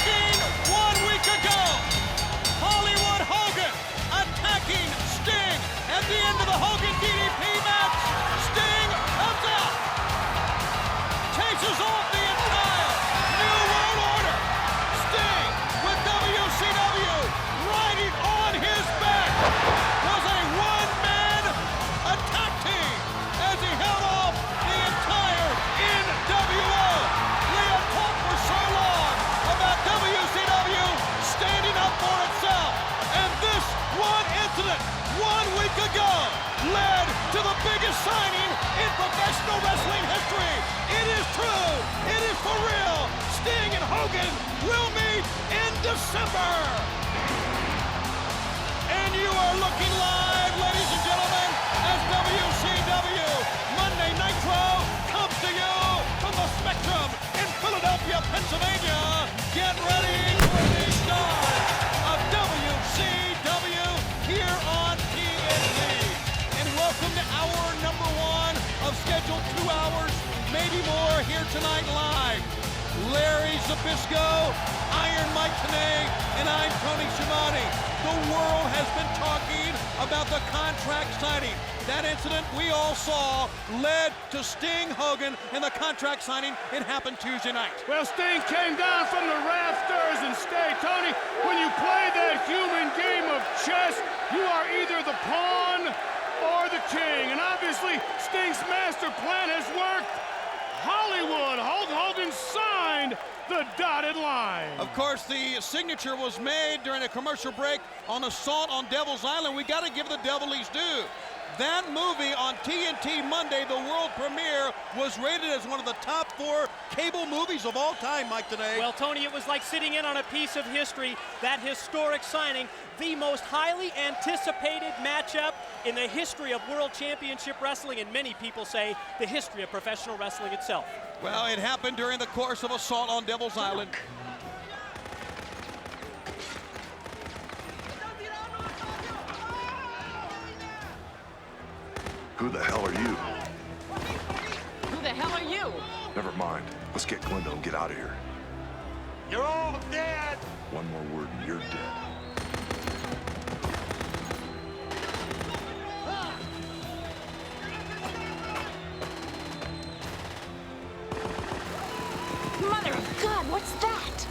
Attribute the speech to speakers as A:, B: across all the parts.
A: Shocking 1 week ago, Hollywood Hogan attacking Sting. At the end of the Hogan DDP match, Sting comes out, chases off the entire New World Order. Sting with WCW riding on his back was a one-man attack team as he held off the entire NWO. We have talked for so long about WCW standing up for itself, and this one incident 1 week ago led to the biggest signing in professional wrestling history. It is true, it is for real. Sting and Hogan will meet in December. And you are looking live, ladies and gentlemen, as WCW Monday Nitro comes to you from the Spectrum in Philadelphia, Pennsylvania. Get ready for the start of WCW here on TNT. And welcome to hour number 1 of scheduled 2 hours, maybe more, here tonight live. Larry Zbyszko, Iron Mike Tenay, and I'm Tony Schiavone. The world has been talking about the contract signing. That incident we all saw led to Sting, Hogan, and the contract signing. It happened Tuesday night.
B: Well, Sting came down from the rafters and stayed. Tony, when you play that human game of chess, you are either the pawn or the king. And obviously, Sting's master plan has worked. Hollywood, Hulk Hogan signed the dotted line.
A: Of course, the signature was made during a commercial break on Assault on Devil's Island. We got to give the devil his due. That movie on TNT Monday, the world premiere, was rated as one of the top 4 cable movies of all time, Mike, today.
C: Well, Tony, it was like sitting in on a piece of history, that historic signing, the most highly anticipated matchup in the history of World Championship Wrestling, and many people say the history of professional wrestling itself.
A: Well, it happened during the course of Assault on Devil's Island.
D: Who the hell are you?
E: Who the hell are you?
D: Never mind. Let's get Glendo and get out of here.
B: You're all dead.
D: One more word and you're dead.
E: Mother of God, what's that?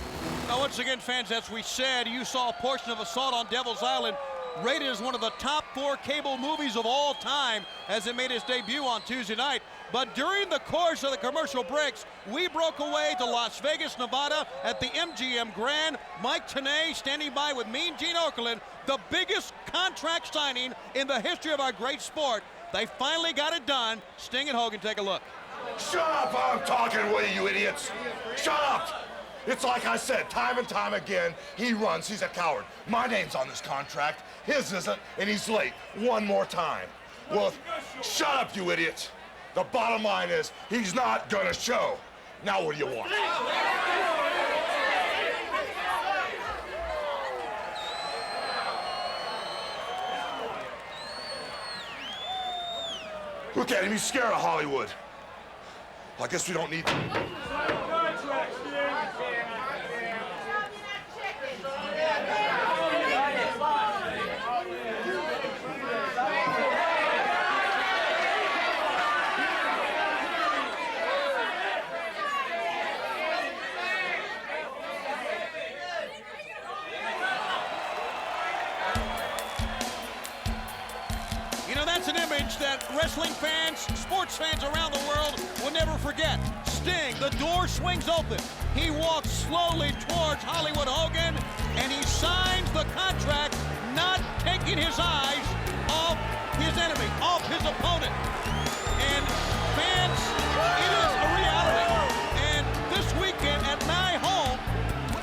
A: Now, once again, fans, as we said, you saw a portion of Assault on Devil's Island, rated as one of the top 4 cable movies of all time as it made its debut on Tuesday night. But during the course of the commercial breaks, we broke away to Las Vegas, Nevada at the MGM Grand. Mike Tenay standing by with Mean Gene Okerlund, the biggest contract signing in the history of our great sport. They finally got it done. Sting and Hogan, take a look.
D: Shut up! I'm talking with you idiots! Shut up! It's like I said, time and time again, he runs, he's a coward. My name's on this contract, his isn't, and he's late. One more time. Well, shut up, you idiots. The bottom line is, he's not gonna show. Now what do you want? Look at him, he's scared of Hollywood. Well, I guess we don't need to.
A: That's an image that wrestling fans, sports fans around the world will never forget. Sting, the door swings open. He walks slowly towards Hollywood Hogan, and he signs the contract, not taking his eyes off his enemy, off his opponent. And fans, it is a reality. And this weekend at my home,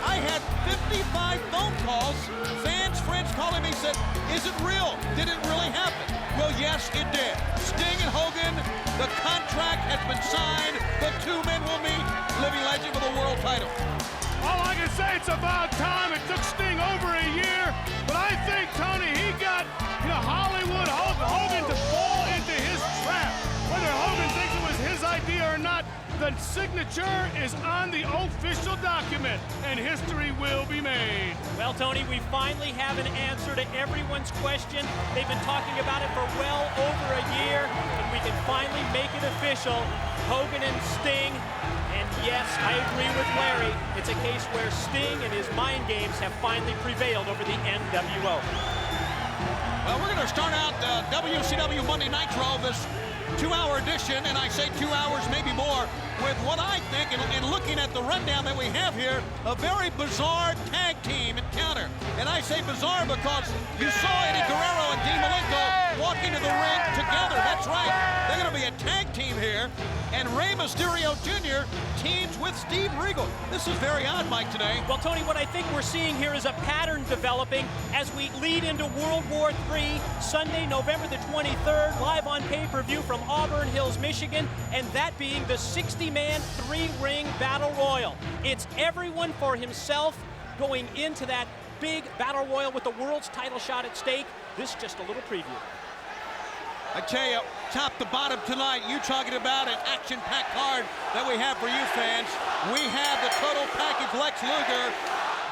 A: I had 55 phone calls, fans, friends calling me, said, is it real? Did it really happen? Well, yes, it did. Sting and Hogan, the contract has been signed. The 2 men will meet, living legend for the world title.
B: All I can say, it's about time. It took Sting over a year, but I think, Tony, he got Hollywood Hogan to fall into his trap. Whether Hogan thinks it was his idea or not, the The signature is on the official document, and history will be made.
C: Well, Tony, we finally have an answer to everyone's question. They've been talking about it for well over a year, and we can finally make it official. Hogan and Sting. And yes, I agree with Larry. It's a case where Sting and his mind games have finally prevailed over the NWO.
A: Well, we're going to start out WCW Monday Nitro, this 2-hour edition, and I say 2 hours, maybe more, with what I think, and looking at the rundown that we have here, a very bizarre tag team encounter. And I say bizarre because you saw Eddie Guerrero and Dean Malenko walking to the ring together. That's right. They're going to be a tag team here. And Rey Mysterio Jr. teams with Steve Regal. This is very odd, Mike, today.
C: Well, Tony, what I think we're seeing here is a pattern developing as we lead into World War III, Sunday, November the 23rd, live on pay-per-view from Auburn Hills, Michigan, and that being the 60-man, 3-ring battle royal. It's everyone for himself going into that big battle royal with the world's title shot at stake. This is just a little preview.
A: I tell you, top to bottom tonight, you talking about an action-packed card that we have for you fans. We have the total package. Lex Luger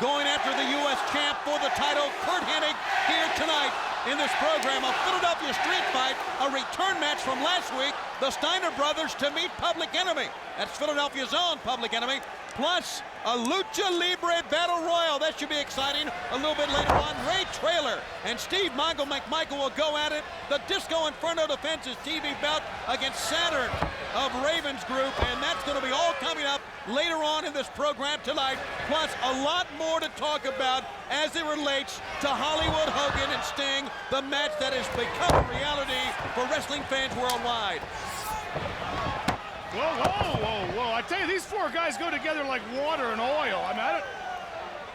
A: going after the U.S. champ for the title. Curt Hennig here tonight in this program. A Philadelphia street fight, a return match from last week. The Steiner Brothers to meet Public Enemy. That's Philadelphia's own Public Enemy. Plus a Lucha Libre Battle Royal. That should be exciting. A little bit later on, Ray Traylor and Steve Mongo McMichael will go at it. The Disco Inferno defenses TV belt against Saturn of Raven's group, and that's going to be all coming up later on in this program tonight. Plus a lot more to talk about as it relates to Hollywood Hogan and Sting, the match that has become a reality for wrestling fans worldwide.
B: Whoa, whoa, whoa, whoa. I tell you, these four guys go together like water and oil. I mean,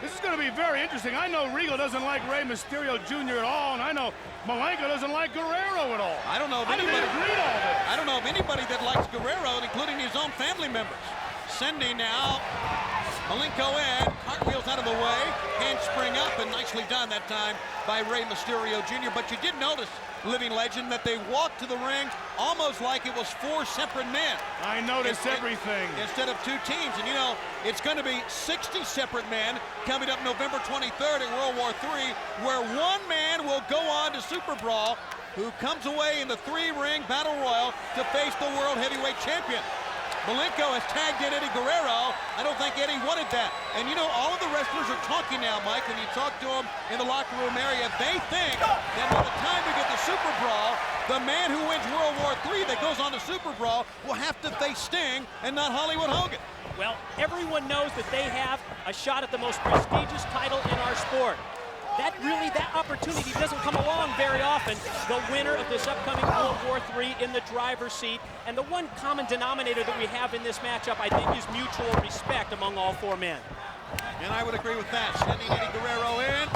B: this is going to be very interesting. I know Regal doesn't like Rey Mysterio Jr. at all, and I know Malenko doesn't like Guerrero at all.
A: I don't know of anybody. I don't know of anybody that likes Guerrero, including his own family members. Sending now, Malenko in, cartwheels out of the way, handspring up, and nicely done that time by Rey Mysterio Jr. But you did notice, living legend, that they walked to the ring almost like it was 4 separate men.
B: I noticed everything.
A: Instead of 2 teams. And you know, it's going to be 60 separate men coming up November 23rd in World War III, where one man will go on to Super Brawl, who comes away in the 3-ring battle royal to face the world heavyweight champion. Malenko has tagged in Eddie Guerrero. I don't think Eddie wanted that. And you know, all of the wrestlers are talking now, Mike, when you talk to them in the locker room area. They think that by the time we get the Super Brawl, the man who wins World War III that goes on to Super Brawl will have to face Sting and not Hollywood Hogan.
C: Well, everyone knows that they have a shot at the most prestigious title in our sport. That opportunity doesn't come along very often. The winner of this upcoming World War III in the driver's seat. And the one common denominator that we have in this matchup, I think, is mutual respect among all 4 men.
A: And I would agree with that. Sending Eddie Guerrero in.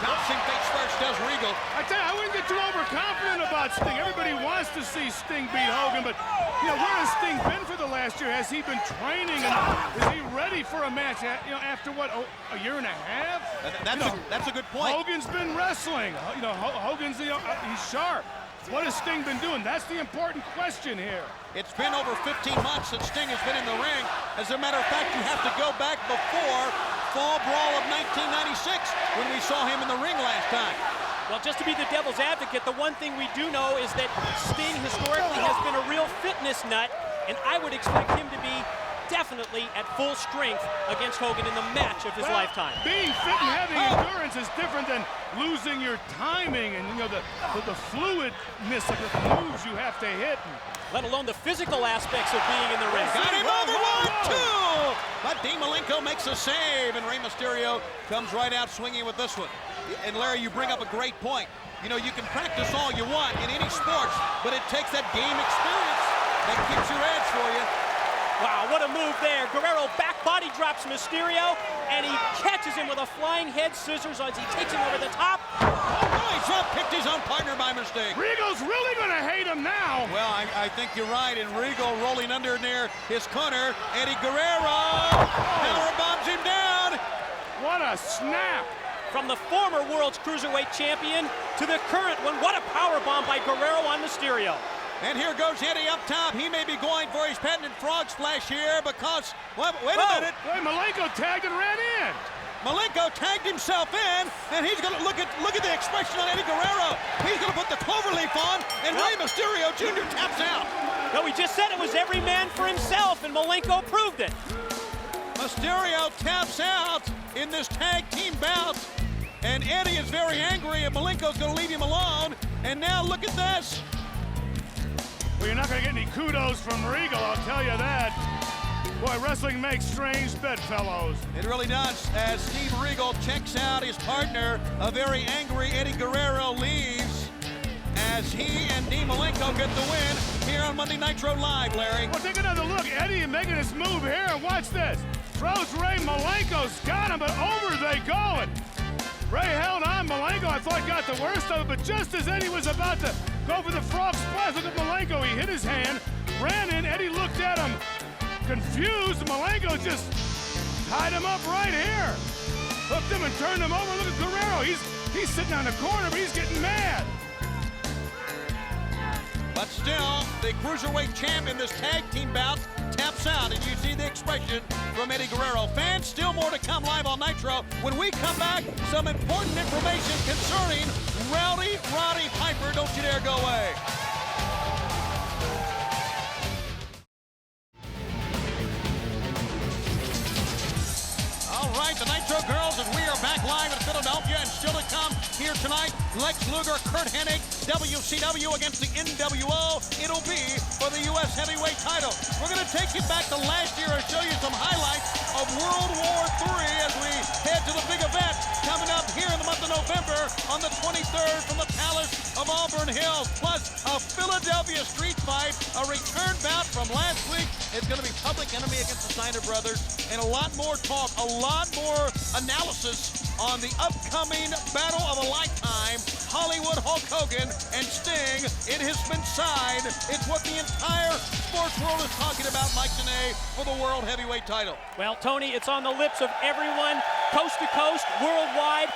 A: Bouncing face first does Regal.
B: I tell you, I wouldn't get too overconfident about Sting. Everybody wants to see Sting beat Hogan, but you know, where has Sting been for the last year? Has he been training, and is he ready for a match? You know, after what, a year and a half?
A: That's a good point.
B: Hogan's been wrestling. You know, Hogan's he's sharp. What has Sting been doing? That's the important question here.
A: It's been over 15 months since Sting has been in the ring. As a matter of fact, you have to go back before Fall Brawl of 1996 when we saw him in the ring last time.
C: Well, just to be the devil's advocate, the one thing we do know is that Sting historically has been a real fitness nut, and I would expect him to be definitely at full strength against Hogan in the match of his lifetime.
B: Being fit and having endurance is different than losing your timing and the fluidness of the moves you have to hit.
C: Let alone the physical aspects of being in the ring.
A: Got him over 1, 2! But Dean Malenko makes a save, and Rey Mysterio comes right out swinging with this one. And Larry, you bring up a great point. You know, you can practice all you want in any sports, but it takes that game experience that kicks your ass for you.
C: Wow, what a move there. Guerrero back body drops Mysterio, and he catches him with a flying head scissors as he takes him over the top.
A: Oh, he drop kicked his own partner by mistake.
B: Regal's really going to hate him now.
A: Well, I think you're right, and Regal rolling under near his corner. Eddie Guerrero power bombs him down.
B: What a snap.
C: From the former World's Cruiserweight Champion to the current one, what a power bomb by Guerrero on Mysterio.
A: And here goes Eddie up top. He may be going for his patented frog splash here because, well, wait a minute.
B: Wait, Malenko tagged and ran in.
A: Malenko tagged himself in, and he's going to look at the expression on Eddie Guerrero. He's going to put the cloverleaf on, and Rey Mysterio Jr. taps out.
C: No, he just said it was every man for himself, and Malenko proved it.
A: Mysterio taps out in this tag team bout, and Eddie is very angry, and Malenko's going to leave him alone. And now look at this.
B: Well, you're not going to get any kudos from Regal, I'll tell you that. Boy, wrestling makes strange bedfellows.
A: It really does. As Steve Regal checks out his partner, a very angry Eddie Guerrero leaves as he and Dean Malenko get the win here on Monday Nitro Live, Larry.
B: Well, take another look. Eddie making his move here. Watch this. Throws Rey. Malenko's got him, but over they go. And Rey held on. Malenko, I thought, got the worst of it, but just as Eddie was about to go for the frog splash, look at Malenko. He hit his hand, ran in. Eddie looked at him, confused. Malenko just tied him up right here. Hooked him and turned him over. Look at Guerrero. He's sitting on the corner, but he's getting mad.
A: But still, the Cruiserweight champ in this tag team bout taps out, and you see the expression from Eddie Guerrero. Fans, still more to come live on Nitro. When we come back, some important information concerning Rowdy Roddy Piper. Don't you dare go away. All right, the Nitro Girls, and we are back live in Philadelphia, and still to come here tonight, Lex Luger, Curt Hennig, WCW against the NWO. It'll be for the U.S. heavyweight title. We're going to take you back to last year and show you some highlights of World War III as we head to the big event coming up here in the month of November on the 23rd from the Palace of Auburn Hills. Plus, a Philadelphia street fight, a return bout from last week. It's going to be Public Enemy against the Steiner Brothers, and a lot more talk, a lot more analysis on the upcoming battle of a lifetime, Hollywood Hulk Hogan and Sting. It has been signed. It's what the entire sports world is talking about, Mike Tenay, for the World Heavyweight title.
C: Well, Tony, it's on the lips of everyone, coast to coast, worldwide.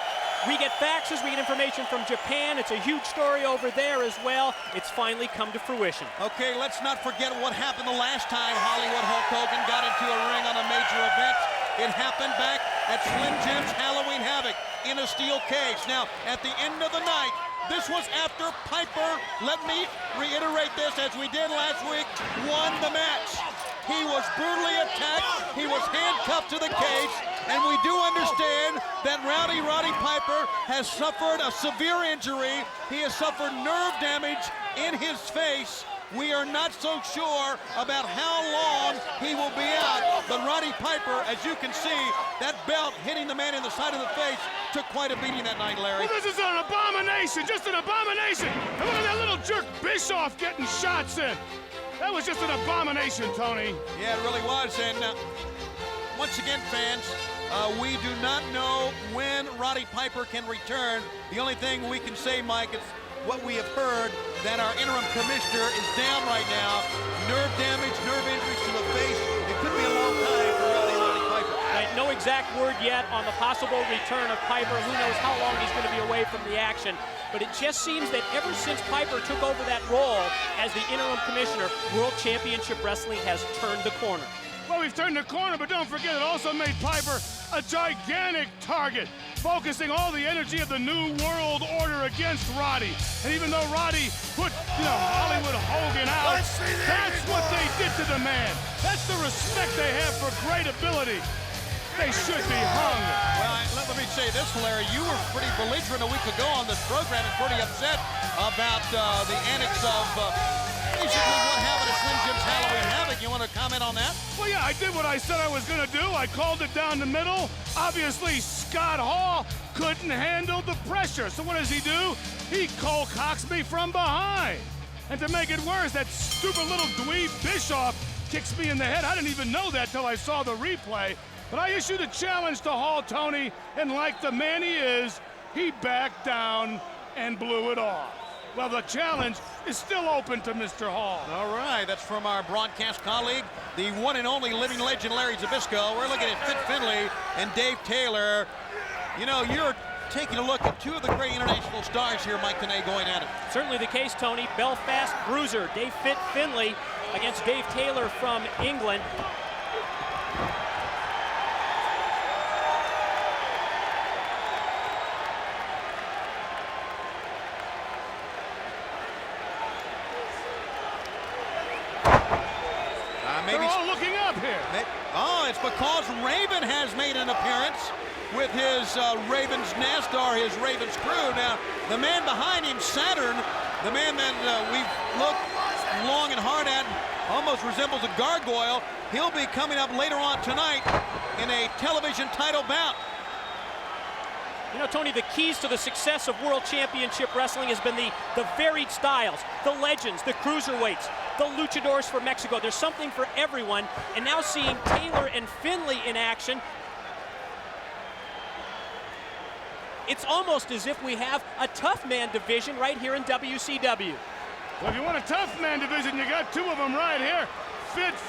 C: We get faxes, we get information from Japan. It's a huge story over there as well. It's finally come to fruition.
A: Okay, let's not forget what happened the last time Hollywood Hulk Hogan got into a ring on a major event. It happened back at Slim Jim's Halloween Havoc in a steel cage. Now, at the end of the night, this was after Piper, let me reiterate this as we did last week, won the match. He was brutally attacked, he was handcuffed to the cage, and we do understand that Rowdy Roddy Piper has suffered a severe injury. He has suffered nerve damage in his face. We are not so sure about how long he will be out. But Roddy Piper, as you can see, that belt hitting the man in the side of the face took quite a beating that night, Larry.
B: Well, this is an abomination, just an abomination. And look at that little jerk Bischoff getting shots in. That was just an abomination, Tony.
A: Yeah, it really was. And once again, fans, we do not know when Roddy Piper can return. The only thing we can say, Mike, is what we have heard, that our interim commissioner is down right now. Nerve damage, nerve injuries to the face. It could be a long time for Roddy Piper.
C: No exact word yet on the possible return of Piper. Who knows how long he's going to be away from the action. But it just seems that ever since Piper took over that role as the interim commissioner, World Championship Wrestling has turned the corner.
B: Well, we've turned the corner, but don't forget it also made Piper a gigantic target, focusing all the energy of the New World Order against Roddy. And even though Roddy put, Hollywood Hogan out, that's what they did to the man. That's the respect they have for great ability. They should be hung.
A: Well, let me say this, Larry. You were pretty belligerent a week ago on this program and pretty upset about the annex of basically what happened at Slim Jim's Halloween Havoc. You want to comment on that?
B: Well, yeah, I did what I said I was going to do. I called it down the middle. Obviously, Scott Hall couldn't handle the pressure. So what does he do? He Cole cocks me from behind. And to make it worse, that stupid little dweeb Bischoff kicks me in the head. I didn't even know that till I saw the replay. But I issued a challenge to Hall, Tony, and like the man he is, he backed down and blew it off. Well, the challenge is still open to Mr. Hall.
A: All right, that's from our broadcast colleague, the one and only living legend, Larry Zbyszko. We're looking at Finlay and Dave Taylor. You know, you're
F: taking a look at two of the great international stars here, Mike Tenay, going at it.
C: Certainly the case, Tony. Belfast bruiser Dave Finlay against Dave Taylor from England.
B: They're all looking up here.
F: Oh, it's because Raven has made an appearance with his Raven's Nest, or his Raven's crew. Now, the man behind him, Saturn, the man that we've looked long and hard at, almost resembles a gargoyle. He'll be coming up later on tonight in a television title bout.
C: You know, Tony, the keys to the success of World Championship Wrestling has been the varied styles, the legends, the cruiserweights, the luchadors from Mexico. There's something for everyone. And now seeing Taylor and Finlay in action, it's almost as if we have a tough man division right here in WCW.
B: Well, if you want a tough man division, you got two of them right here.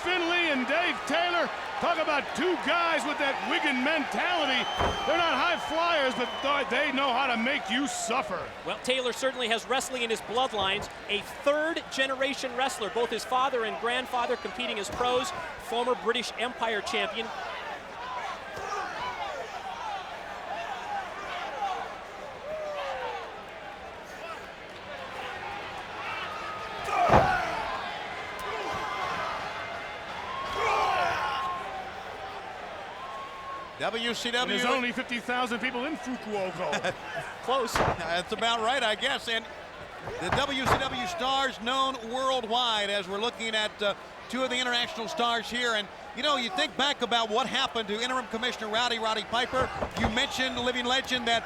B: Finlay and Dave Taylor. Talk about two guys with that Wigan mentality. They're not high flyers, but they know how to make you suffer.
C: Well, Taylor certainly has wrestling in his bloodlines. A third-generation wrestler, both his father and grandfather competing as pros, former British Empire champion.
F: WCW.
B: There's only 50,000 people in Fukuoka.
C: Close.
F: That's about right, I guess. And the WCW stars known worldwide, as we're looking at two of the international stars here. And, you know, you think back about what happened to interim commissioner Roddy Piper. You mentioned, living legend, that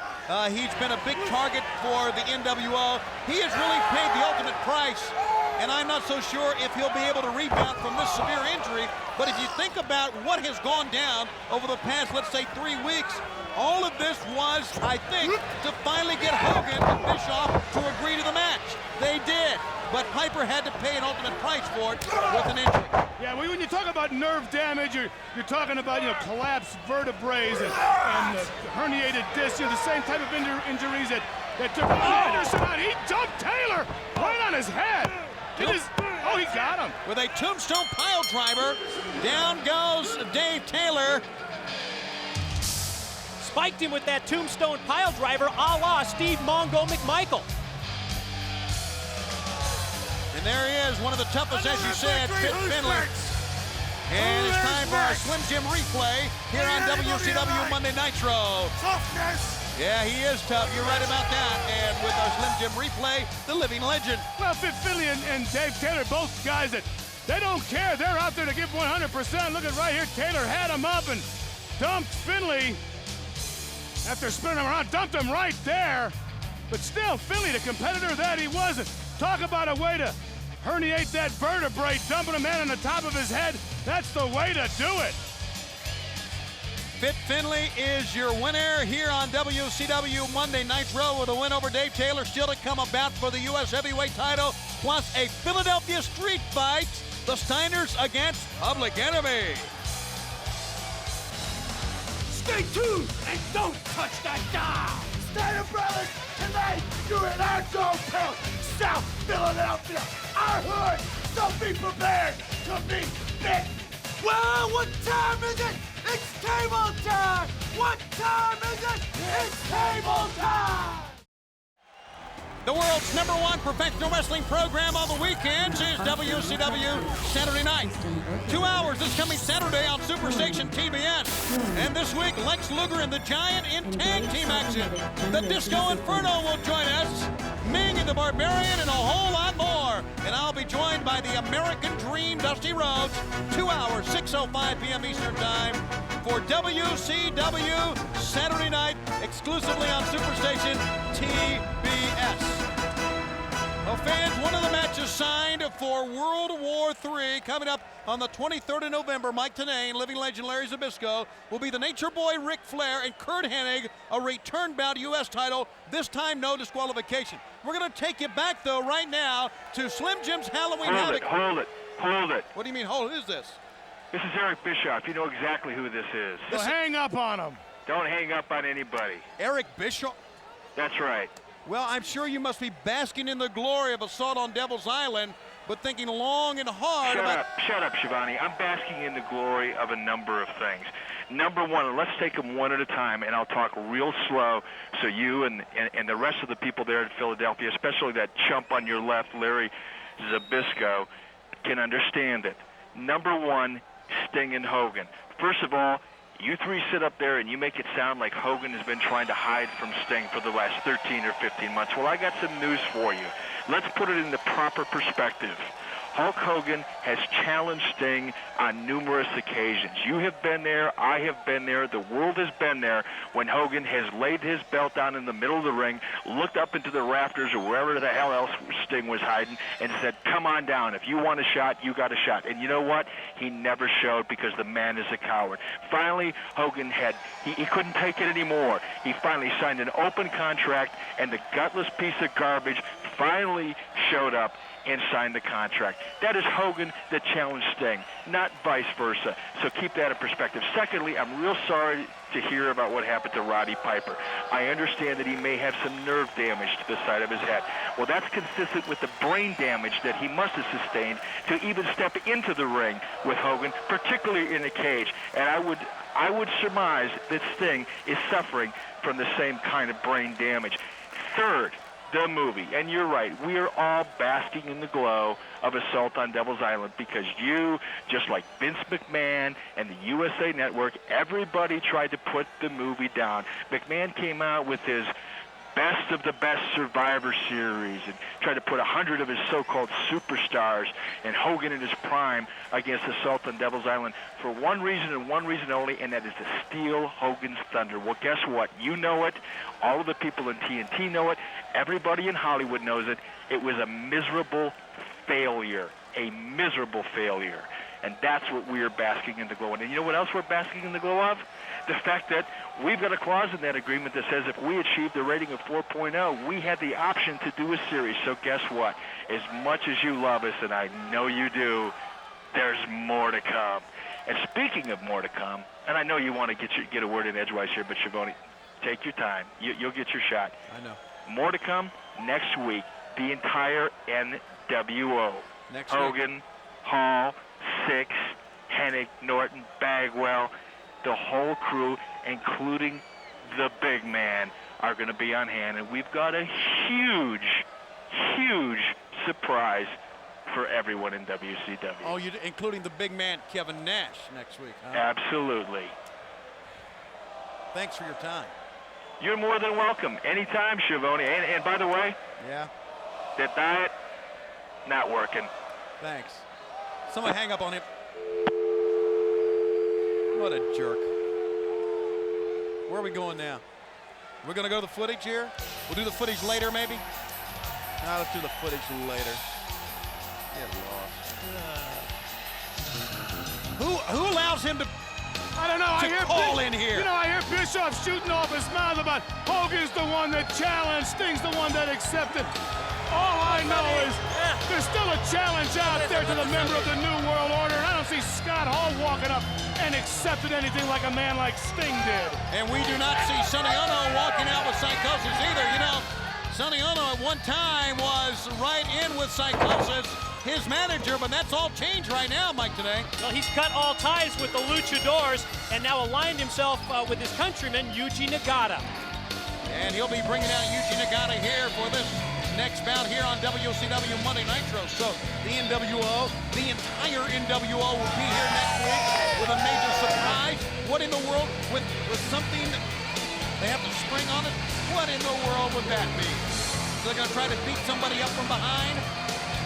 F: he's been a big target for the NWO. He has really paid the ultimate price. And I'm not so sure if he'll be able to rebound from this severe injury. But if you think about what has gone down over the past, let's say, 3 weeks, all of this was, I think, to finally get Hogan and Bischoff to agree to the match. They did. But Piper had to pay an ultimate price for it with an injury.
B: Yeah, well, when you talk about nerve damage, you're talking about, you know, collapsed vertebrae and herniated discs, you know, the same type of injuries that took Anderson out. He dumped Taylor right on his head. Oh, he got him.
F: With a tombstone pile driver, down goes Dave Taylor.
C: Spiked him with that tombstone pile driver a la Steve Mongo McMichael.
F: And there he is, one of the toughest, as you said, Finlay. And it's time for our Slim Jim replay here on WCW Monday Nitro.
D: Toughness!
F: Yeah, he is tough. You're right about that. And with our Slim Jim replay, the living legend.
B: Well, Finlay and Dave Taylor, both guys that they don't care. They're out there to give 100%. Look at right here. Taylor had him up and dumped Finlay after spinning him around. Dumped him right there. But still, Finlay, the competitor that he wasn't. Talk about a way to herniate that vertebrae, dumping a man on the top of his head. That's the way to do it.
F: Finlay is your winner here on WCW Monday Nitro with a win over Dave Taylor. Still to come about for the U.S. heavyweight title, plus a Philadelphia street fight. The Steiners against Public Enemy.
A: Stay tuned and don't touch that dial. Steiner Brothers, tonight you're in our zone town, South Philadelphia, our hood. So be prepared to be bit. Well, what time is it? It's table time! What time is it? It's table time!
F: The world's #1 professional wrestling program on the weekends is WCW Saturday Night. 2 hours this coming Saturday on Superstation TBS. And this week, Lex Luger and the Giant in tag team action. The Disco Inferno will join us, Ming and the Barbarian, and a whole lot more. And I'll be joined by the American Dream, Dusty Rhodes. 2 hours, 6:05 p.m. Eastern Time for WCW Saturday Night, exclusively on Superstation TBS. Well, fans, one of the matches signed for World War III coming up on the 23rd of November. Mike Tenay and living legend Larry Zbyszko will be the Nature Boy Ric Flair and Curt Hennig, a return bout U.S. title, this time no disqualification. We're going to take you back, though, right now to Slim Jim's Halloween Havoc.
G: Hold it.
F: What do you mean, hold it? Who is this?
G: This is Eric Bischoff. You know exactly who this is.
B: So hang up on him.
G: Don't hang up on anybody.
F: Eric Bischoff?
G: That's right.
F: Well, I'm sure you must be basking in the glory of Assault on Devil's Island, but thinking long and hard about...
G: Shut up, Shivani. I'm basking in the glory of a number of things. Number one, let's take them one at a time, and I'll talk real slow so you and the rest of the people there in Philadelphia, especially that chump on your left, Larry Zbyszko, can understand it. Number one, Sting and Hogan. First of all, you three sit up there and you make it sound like Hogan has been trying to hide from Sting for the last 13 or 15 months. Well, I got some news for you. Let's put it in the proper perspective. Hulk Hogan has challenged Sting on numerous occasions. You have been there, I have been there, the world has been there when Hogan has laid his belt down in the middle of the ring, looked up into the rafters or wherever the hell else Sting was hiding, and said, come on down. If you want a shot, you got a shot. And you know what? He never showed because the man is a coward. Finally, Hogan he couldn't take it anymore. He finally signed an open contract, and the gutless piece of garbage finally showed up and signed the contract. That is Hogan that challenged Sting, not vice versa. So keep that in perspective. Secondly, I'm real sorry to hear about what happened to Roddy Piper. I understand that he may have some nerve damage to the side of his head. Well, that's consistent with the brain damage that he must have sustained to even step into the ring with Hogan, particularly in the cage. And I would surmise that Sting is suffering from the same kind of brain damage. Third, the movie. And you're right, we are all basking in the glow of Assault on Devil's Island because you, just like Vince McMahon and the USA Network, everybody tried to put the movie down. McMahon came out with his best of the best Survivor Series and tried to put 100 of his so-called superstars and Hogan in his prime against Assault on Devil's Island for one reason and one reason only, and that is to steal Hogan's thunder. Well, guess what? You know it. All of the people in TNT know it. Everybody in Hollywood knows it. It was a miserable failure, a miserable failure. And that's what we are basking in the glow. And you know what else we're basking in the glow of? The fact that we've got a clause in that agreement that says if we achieve the rating of 4.0, we had the option to do a series. So guess what? As much as you love us, and I know you do, there's more to come. And speaking of more to come, and I know you want to get a word in edgewise here, but Schiavone, take your time. You'll get your shot.
F: I know.
G: More to come next week. The entire NWO.
F: Next
G: Hogan,
F: week.
G: Hall, Six, Hennig, Norton, Bagwell, the whole crew, including the big man, are going to be on hand. And we've got a huge, huge surprise for everyone in WCW.
F: Oh, including the big man, Kevin Nash, next week, huh?
G: Absolutely.
F: Thanks for your time.
G: You're more than welcome. Anytime, Schiavone. And by the way,
F: yeah,
G: that diet, not working.
F: Thanks. Somebody hang up on him. What a jerk. Where are we going now? We're going to go to the footage here? We'll do the footage later, maybe? No, let's do the footage later. Get lost. Who allows him to...
B: I don't know.
F: I hear Bischoff shooting off his mouth about Hogan's the one that challenged, Sting's the one that accepted. All I know is there's still a challenge out there to the member of the New World Order, and I don't see Scott Hall walking up and accepting anything like a man like Sting did. And we do not see Sonny Ono walking out with Psychosis either. You know, Sonny Ono at one time was right in with Psychosis, his manager, but that's all changed right now, Mike, today.
C: Well, he's cut all ties with the Luchadors and now aligned himself with his countryman, Yuji Nagata.
F: And he'll be bringing out Yuji Nagata here for this next bout here on WCW Monday Nitro. So the NWO, the entire NWO will be here next week with a major surprise. What in the world, with something that they have to spring on it? What in the world would that be? So they're going to try to beat somebody up from behind?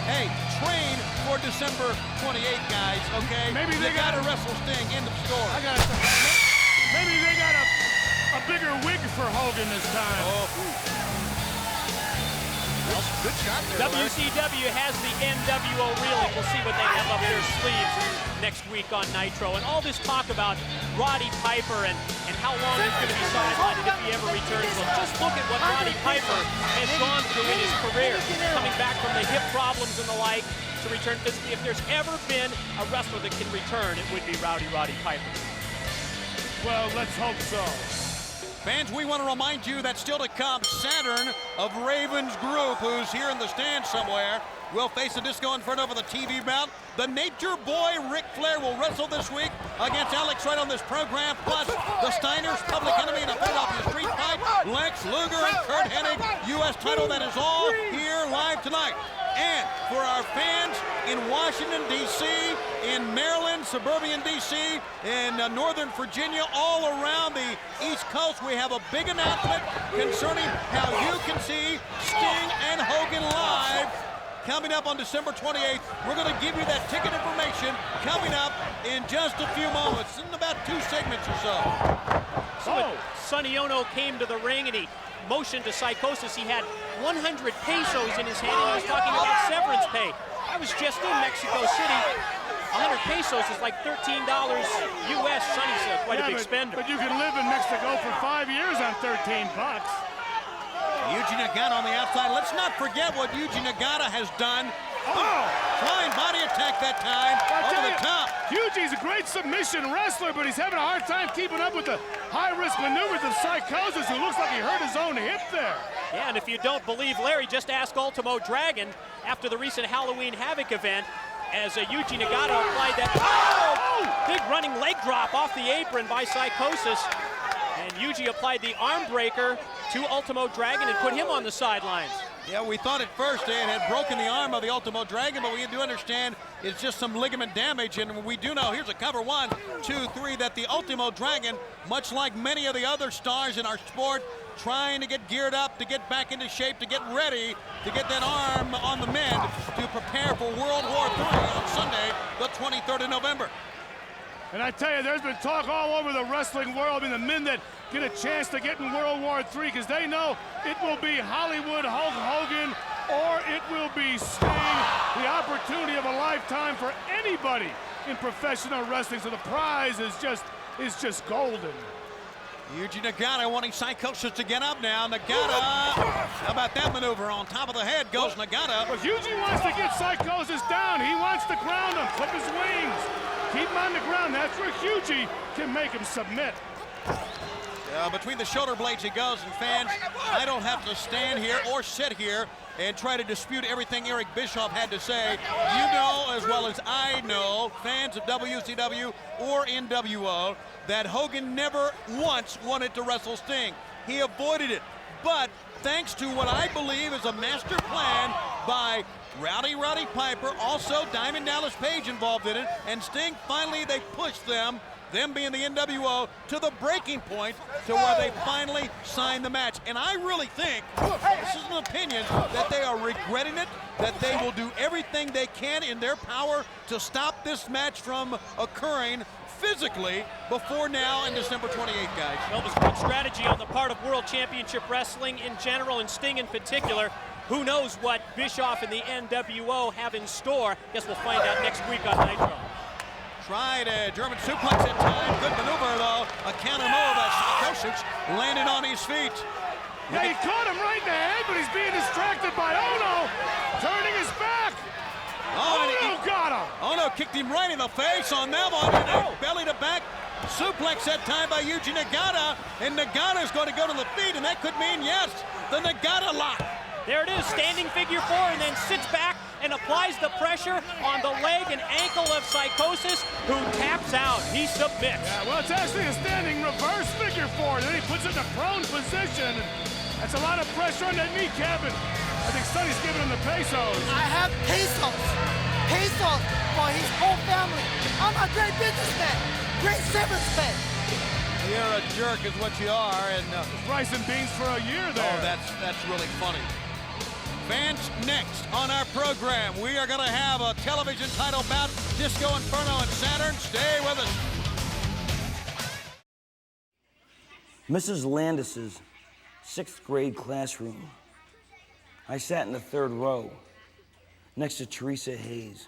F: Hey, train for December 28th, guys, okay?
B: Maybe they got
F: to wrestle Sting in the store.
B: Maybe they got a bigger wig for Hogan this time.
F: Oh, well, good shot there,
C: WCW has the NWO reeling. We'll see what they have up their sleeves next week on Nitro. And all this talk about Roddy Piper and how long he's going to be sidelined and if he ever returns. Well, just look at what Roddy Piper has gone through in his career, coming back from the hip problems and the like to return physically. If there's ever been a wrestler that can return, it would be Roddy Piper.
B: Well, let's hope so.
F: Fans, we want to remind you that still to come, Saturn of Raven's group, who's here in the stand somewhere, will face the Disco Inferno for the TV bout. The Nature Boy, Ric Flair, will wrestle this week against Alex Wright on this program, plus the Steiners, Public Enemy in a Philadelphia street fight, Lex Luger and Curt Hennig, U.S. title. That is all here live tonight. And for our fans in Washington, D.C., in Maryland, suburban D.C., in Northern Virginia, all around the East Coast, we have a big announcement concerning how you can see Sting and Hogan live coming up on December 28th. We're going to give you that ticket information coming up in just a few moments, in about 2 segments or so.
C: So Sonny Ono came to the ring and he motioned to Psychosis. He had 100 pesos in his hand and he was talking about severance pay. I was just in Mexico City. 100 pesos is like $13 US. Sonny's quite a big spender.
B: But you can live in Mexico for 5 years on 13 bucks.
F: Yuji Nagata on the outside. Let's not forget what Yuji Nagata has done. Oh, flying body attack that time over the top.
B: Yuji's a great submission wrestler, but he's having a hard time keeping up with the high-risk maneuvers of Psychosis, who looks like he hurt his own hip there.
C: Yeah, and if you don't believe Larry, just ask Ultimo Dragon after the recent Halloween Havoc event, as Yuji Nagata applied that big running leg drop off the apron by Psychosis. And Yuji applied the arm breaker to Ultimo Dragon and put him on the sidelines.
F: Yeah, we thought at first it had broken the arm of the Ultimo Dragon, but we do understand it's just some ligament damage, and we do know, here's a cover, 1, 2, 3, that the Ultimo Dragon, much like many of the other stars in our sport, trying to get geared up, to get back into shape, to get ready, to get that arm on the mend, to prepare for World War III on Sunday, the 23rd of November.
B: And I tell you, there's been talk all over the wrestling world, I mean, the men that get a chance to get in World War III, because they know it will be Hollywood Hulk Hogan or it will be Sting. The opportunity of a lifetime for anybody in professional wrestling. So the prize is just golden.
F: Yuji Nagata wanting Psychosis to get up now. Nagata, how about that maneuver? On top of the head goes Nagata.
B: But Yuji wants to get Psychosis down. He wants to ground him, clip his wings. Keep him on the ground. That's where Yuji can make him submit.
F: Between the shoulder blades he goes, and fans, I don't have to stand here or sit here and try to dispute everything Eric Bischoff had to say. You know as well as I know, fans of WCW or NWO, that Hogan never once wanted to wrestle Sting. He avoided it. But thanks to what I believe is a master plan by Rowdy Piper, also Diamond Dallas Page involved in it, and Sting, finally they pushed them being the NWO, to the breaking point to where they finally signed the match. And I really think, this is an opinion, that they are regretting it, that they will do everything they can in their power to stop this match from occurring physically before now and December 28th, guys.
C: Well, it was good strategy on the part of World Championship Wrestling in general and Sting in particular. Who knows what Bischoff and the NWO have in store? Guess we'll find out next week on Nitro.
F: Tried a German suplex at time. Good maneuver, though. A counter move as Psychosis landed on his feet.
B: Yeah, he caught him right in the head, but he's being distracted by Ono, turning his back. Ono got him.
F: Ono kicked him right in the face on that one. And a belly-to-back suplex that time by Yuji Nagata. And Nagata's going to go to the feet, and that could mean, yes, the Nagata lock.
C: There it is, standing figure 4, and then sits back and applies the pressure on the leg and ankle of Psychosis, who taps out. He submits.
B: Yeah, well, it's actually a standing reverse figure 4. Then he puts it in a prone position. That's a lot of pressure on that kneecap, and I think Sonny's giving him the pesos.
H: I have pesos for his whole family. I'm a great businessman, great serviceman.
F: You're a jerk is what you are, and
B: rice and beans for a year there.
F: Oh, that's really funny. Fans, next on our program, we are going to have a television title bout, Disco Inferno and Saturn. Stay with us.
I: Mrs. Landis's 6th grade classroom. I sat in the 3rd row next to Teresa Hayes.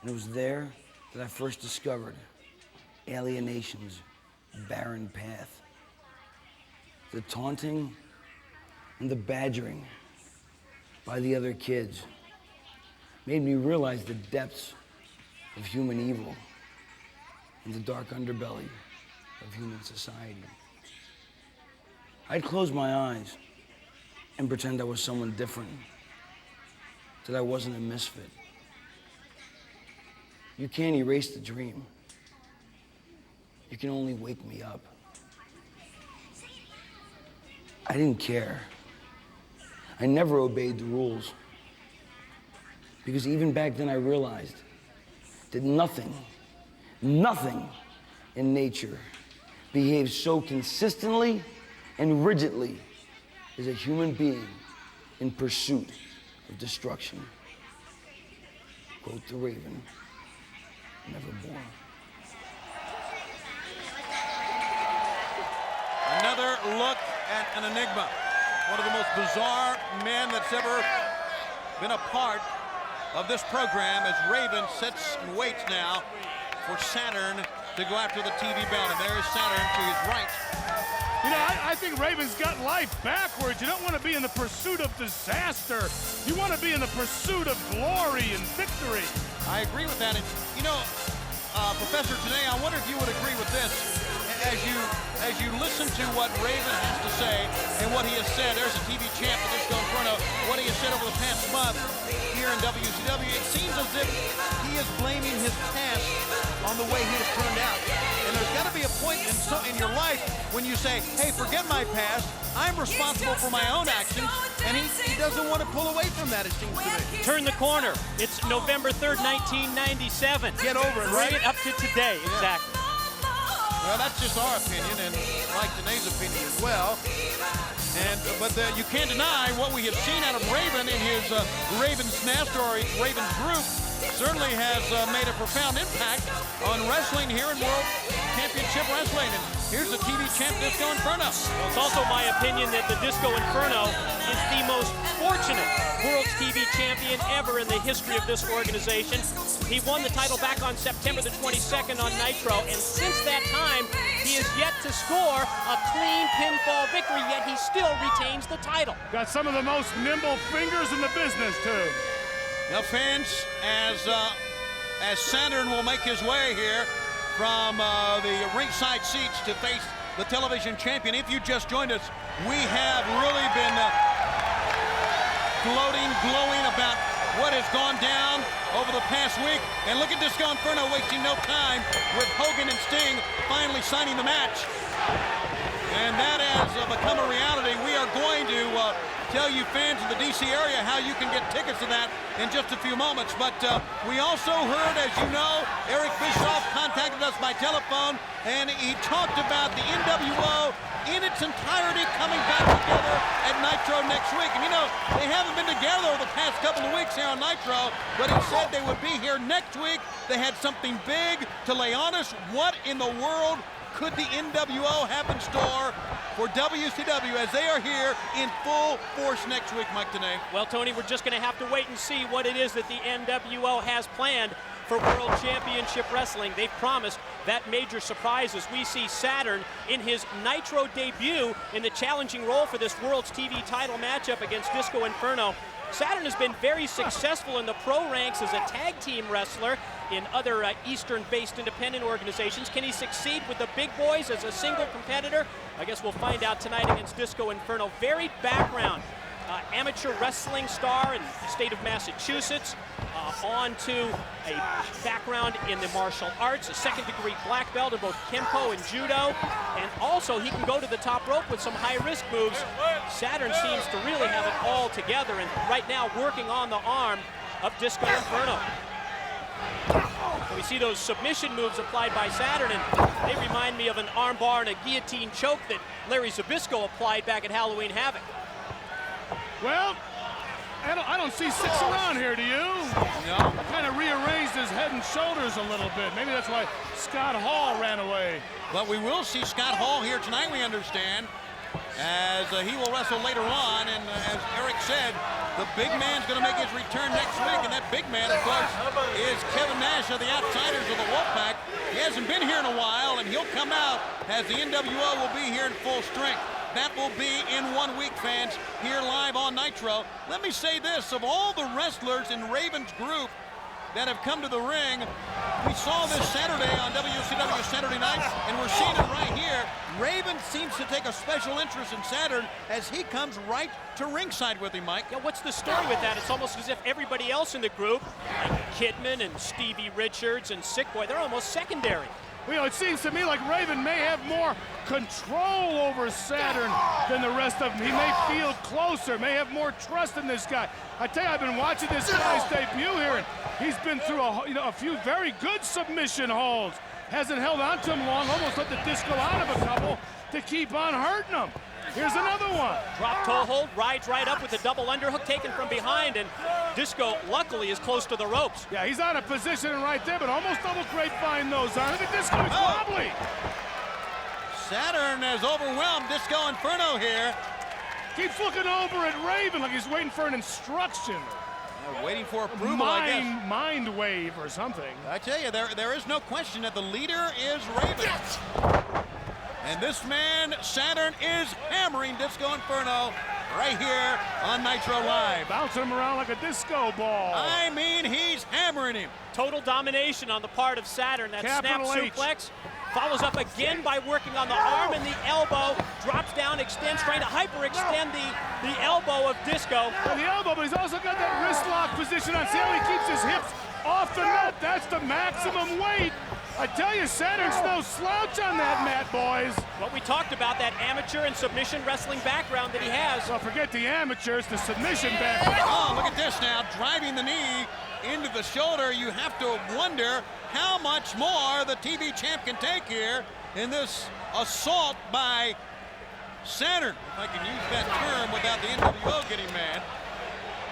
I: And it was there that I first discovered alienation's barren path. The taunting and the badgering by the other kids made me realize the depths of human evil and the dark underbelly of human society. I'd close my eyes and pretend I was someone different, that I wasn't a misfit. You can't erase the dream. You can only wake me up. I didn't care. I never obeyed the rules. Because even back then I realized that nothing in nature behaves so consistently and rigidly as a human being in pursuit of destruction. Quote the Raven, nevermore.
F: Another look at an enigma. One of the most bizarre men that's ever been a part of this program as Raven sits and waits now for Saturn to go after the TV belt. And there is Saturn to his right.
B: You know, I think Raven's got life backwards. You don't want to be in the pursuit of disaster. You want to be in the pursuit of glory and victory.
F: I agree with that. And, you know, Professor, today, I wonder if you would agree with this. As you listen to what Raven has to say and what he has said, there's a TV champ that just go in front of what he has said over the past month here in WCW. It seems as if he is blaming his past on the way he has turned out. And there's got to be a point in your life when you say, hey, forget my past. I'm responsible for my own actions. And he doesn't want to pull away from that, it seems to me.
C: Turn the corner. It's November 3rd, 1997.
F: Get over it, right?
C: Bring it up to today, exactly.
F: Well, that's just our opinion, and Mike Danae's opinion as well. But you can't deny what we have seen out of Raven in his Raven's Nest or his Raven's group certainly has made a profound impact on wrestling here in World Championship Wrestling. And here's the TV champ, Disco Inferno.
C: Well, it's also my opinion that the Disco Inferno is the most fortunate World's TV champion ever in the history of this organization. He won the title back on September the 22nd on Nitro, and since that time, he has yet to score a clean pinfall victory, yet he still retains the title.
B: Got some of the most nimble fingers in the business, too.
F: Now, fans, as Saturn will make his way here from the ringside seats to face the television champion, if you just joined us, we have really been glowing about what has gone down over the past week. And look at Disco Inferno wasting no time with Hogan and Sting finally signing the match. And that has become a reality. We are going to tell you fans in the DC area how you can get tickets to that in just a few moments. But we also heard, as you know, Eric Bischoff contacted us by telephone, and he talked about the NWO in its entirety coming back together at Nitro next week. And you know, they haven't been together over the past couple of weeks here on Nitro, but he said they would be here next week. They had something big to lay on us. What in the world could the NWO have in store for WCW as they are here in full force next week, Mike Danae?
C: Well, Tony, we're just going to have to wait and see what it is that the NWO has planned for World Championship Wrestling. They've promised that major surprise as we see Saturn in his Nitro debut in the challenging role for this World's TV title matchup against Disco Inferno. Saturn has been very successful in the pro ranks as a tag team wrestler in other Eastern-based independent organizations. Can he succeed with the big boys as a single competitor? I guess we'll find out tonight against Disco Inferno. Varied background. Amateur wrestling star in the state of Massachusetts, on to a background in the martial arts, a second-degree black belt in both Kempo and Judo, and also he can go to the top rope with some high-risk moves. Saturn seems to really have it all together, and right now working on the arm of Disco Inferno. We see those submission moves applied by Saturn, and they remind me of an armbar and a guillotine choke that Larry Zbyszko applied back at Halloween Havoc.
B: Well, I don't see Six around here, do you?
F: No.
B: Kind of rearranged his head and shoulders a little bit. Maybe that's why Scott Hall ran away.
F: But we will see Scott Hall here tonight, we understand, as he will wrestle later on. And as Eric said, the big man's going to make his return next week. And that big man, of course, is Kevin Nash of the Outsiders of the Wolfpack. He hasn't been here in a while, and he'll come out as the NWO will be here in full strength. That will be in 1 week, fans, here live on Nitro. Let me say this, of all the wrestlers in Raven's group, that have come to the ring. We saw this Saturday on WCW Saturday Night, and we're seeing it right here. Raven seems to take a special interest in Saturn as he comes right to ringside with him, Mike.
C: Yeah, what's the story with that? It's almost as if everybody else in the group, like Kidman and Stevie Richards and Sick Boy, they're almost secondary.
B: Well, you know, it seems to me like Raven may have more control over Saturn than the rest of them. He may feel closer, may have more trust in this guy. I tell you, I've been watching this guy's debut here, and he's been through a few very good submission holds. Hasn't held on to him long, almost let the Disco out of a couple to keep on hurting him. Here's another one.
C: Drop toe hold, rides right up with a double underhook taken from behind, and Disco, luckily, is close to the ropes.
B: Yeah, he's out of position right there, but almost double grapevine those on. The Disco is wobbly.
F: Saturn has overwhelmed Disco Inferno here.
B: Keeps looking over at Raven like he's waiting for an instruction.
F: Waiting for approval, I guess.
B: Mind wave or something.
F: I tell you, there is no question that the leader is Raven.
B: Yes!
F: And this man, Saturn, is hammering Disco Inferno right here on Nitro Live.
B: Bouncing him around like a disco ball.
F: I mean, he's hammering him.
C: Total domination on the part of Saturn. That snap suplex follows up again by working on the arm and the elbow. Drops down, extends, trying to hyperextend the elbow of Disco.
B: And the elbow, but he's also got that wrist lock position on. See how he keeps his hips off the mat? That's the maximum weight. I tell you, Saturn's no slouch on that mat, boys.
C: What we talked about, that amateur and submission wrestling background that he has.
B: Well, forget the amateurs, the submission background.
F: Oh, look at this now, driving the knee into the shoulder. You have to wonder how much more the TV champ can take here in this assault by Saturn. If I can use that term without the NWO getting mad.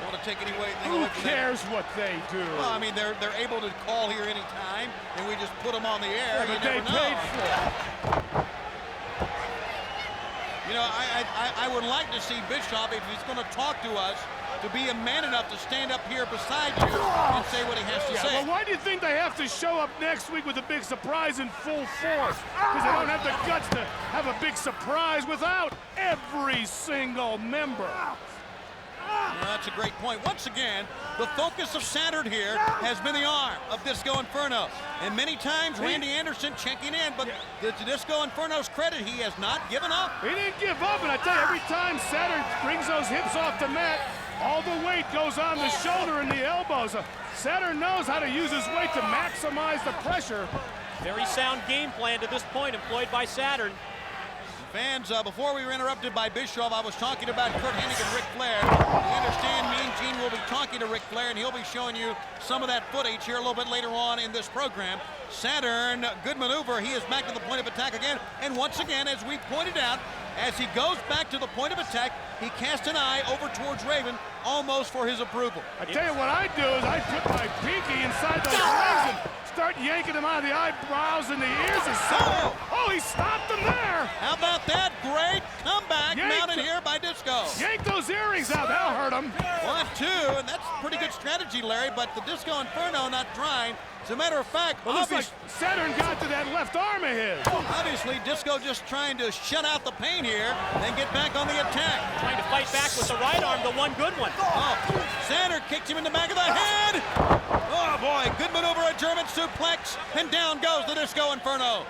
F: To take anything
B: Who cares what they do?
F: Well, I mean, they're able to call here anytime, and we just put them on the air.
B: Yeah, but they paid for it.
F: You know, I would like to see Bischoff, if he's going to talk to us, to be a man enough to stand up here beside you and say what he has to say.
B: Well, why do you think they have to show up next week with a big surprise in full force? Because they don't have the guts to have a big surprise without every single member.
F: Well, that's a great point. Once again, the focus of Saturn here has been the arm of Disco Inferno. And many times, Randy Anderson checking in, but to Disco Inferno's credit, he has not given up.
B: He didn't give up, and I tell you, every time Saturn brings those hips off the mat, all the weight goes on the shoulder and the elbows. Saturn knows how to use his weight to maximize the pressure.
C: Very sound game plan to this point employed by Saturn.
F: Fans, before we were interrupted by Bischoff, I was talking about Curt Hennig and Ric Flair. We understand Mean Gene will be talking to Ric Flair, and he'll be showing you some of that footage here a little bit later on in this program. Saturn, good maneuver. He is back to the point of attack again. And once again, as we pointed out, as he goes back to the point of attack, he casts an eye over towards Raven, almost for his approval.
B: I tell you what I do is I put my pinky inside those legs and start yanking them out of the eyebrows and the ears of Saturn. Oh, he stopped them there.
F: How about that? Great comeback mounted here by Disco.
B: Yank those earrings out. That'll hurt him.
F: 1-2, and that's pretty good strategy, Larry, but the Disco Inferno not trying. As a matter of fact,
B: well, looks like Saturn got to that left arm of his.
F: Obviously, Disco just trying to shut out the pain here and get back on the attack.
C: Trying to fight back with the right arm, the one good one.
F: Oh, Saturn kicked him in the back of the head. Oh, boy, good maneuver, a German suplex, and down goes the Disco Inferno.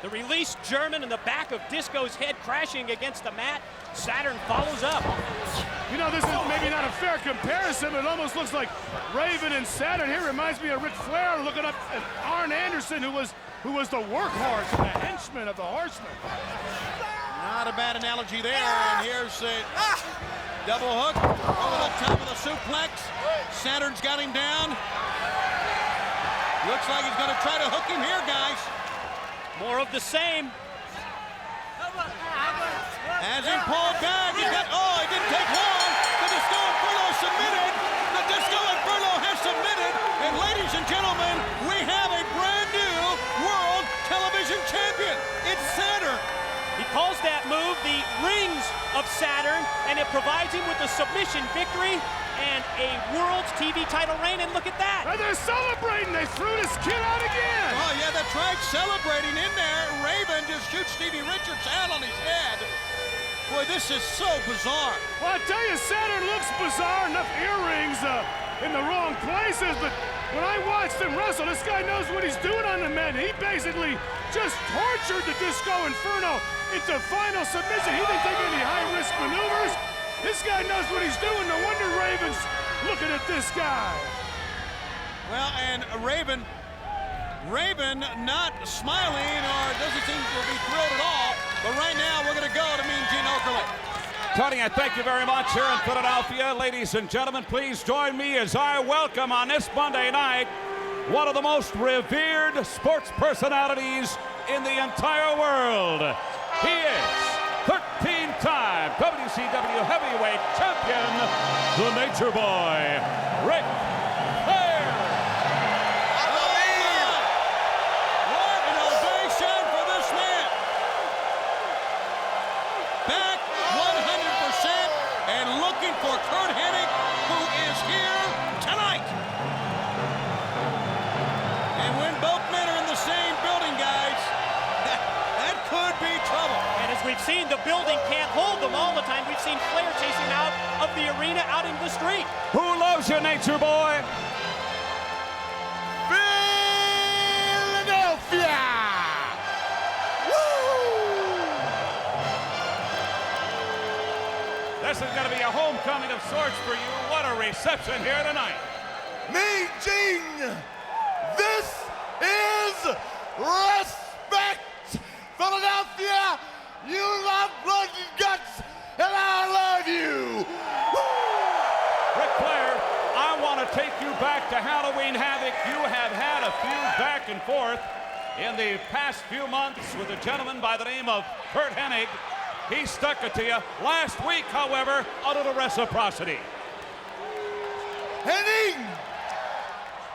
C: The released German in the back of Disco's head crashing against the mat. Saturn follows up.
B: You know, this is maybe not a fair comparison, but it almost looks like Raven and Saturn here. Reminds me of Ric Flair looking up at Arn Anderson, who was the workhorse and the henchman of the Horseman.
F: Not a bad analogy there, and here's a double hook over the top of the suplex. Saturn's got him down. Looks like he's going to try to hook him here, guys.
C: More of the same.
F: As he pulled back, he got, it didn't take long. The Disco Inferno submitted. The Disco Inferno has submitted. And ladies and gentlemen, we have a brand new World Television Champion. It's Saturn.
C: He calls that move the Rings of Saturn, and it provides him with a submission victory and a World TV title reign, and look at that.
B: And they're celebrating. They threw this kid out again.
F: Oh, yeah, that's right, celebrating in there. Raven just shoots Stevie Richards out on his head. Boy, this is so bizarre.
B: Well, I tell you, Saturn looks bizarre. Enough earrings in the wrong places, but when I watched him wrestle, this guy knows what he's doing on the men. He basically just tortured the Disco Inferno into final submission. He didn't take any high-risk maneuvers. This guy knows what he's doing. No wonder Raven's looking at this guy.
F: Well, and Raven not smiling or doesn't seem to be thrilled at all. But right now, we're going to go to Mean Gene Okerlund.
J: Tony, I thank you very much here in Philadelphia. Ladies and gentlemen, please join me as I welcome on this Monday night one of the most revered sports personalities in the entire world. He is 13-time WCW heavyweight champion, the Nature Boy, Ric Flair.
F: What an ovation for this man. Back 100% and looking for Curt Hennig, who is here tonight. And when both men are in the same building, guys, that could be trouble.
C: And as we've seen, the building can't hold them all the time. We've seen Flair chasing them out of the arena, out into the street.
J: Who loves you, Nature Boy?
H: Philadelphia!
J: This is going to be a homecoming of sorts for you. What a reception here tonight.
H: Mean Gene, this is respect. Philadelphia, you love blood and guts, and I love you.
J: Ric Flair, I want to take you back to Halloween Havoc. You have had a feud back and forth in the past few months with a gentleman by the name of Curt Hennig. He stuck it to you. Last week, however, a little reciprocity.
H: Hennig,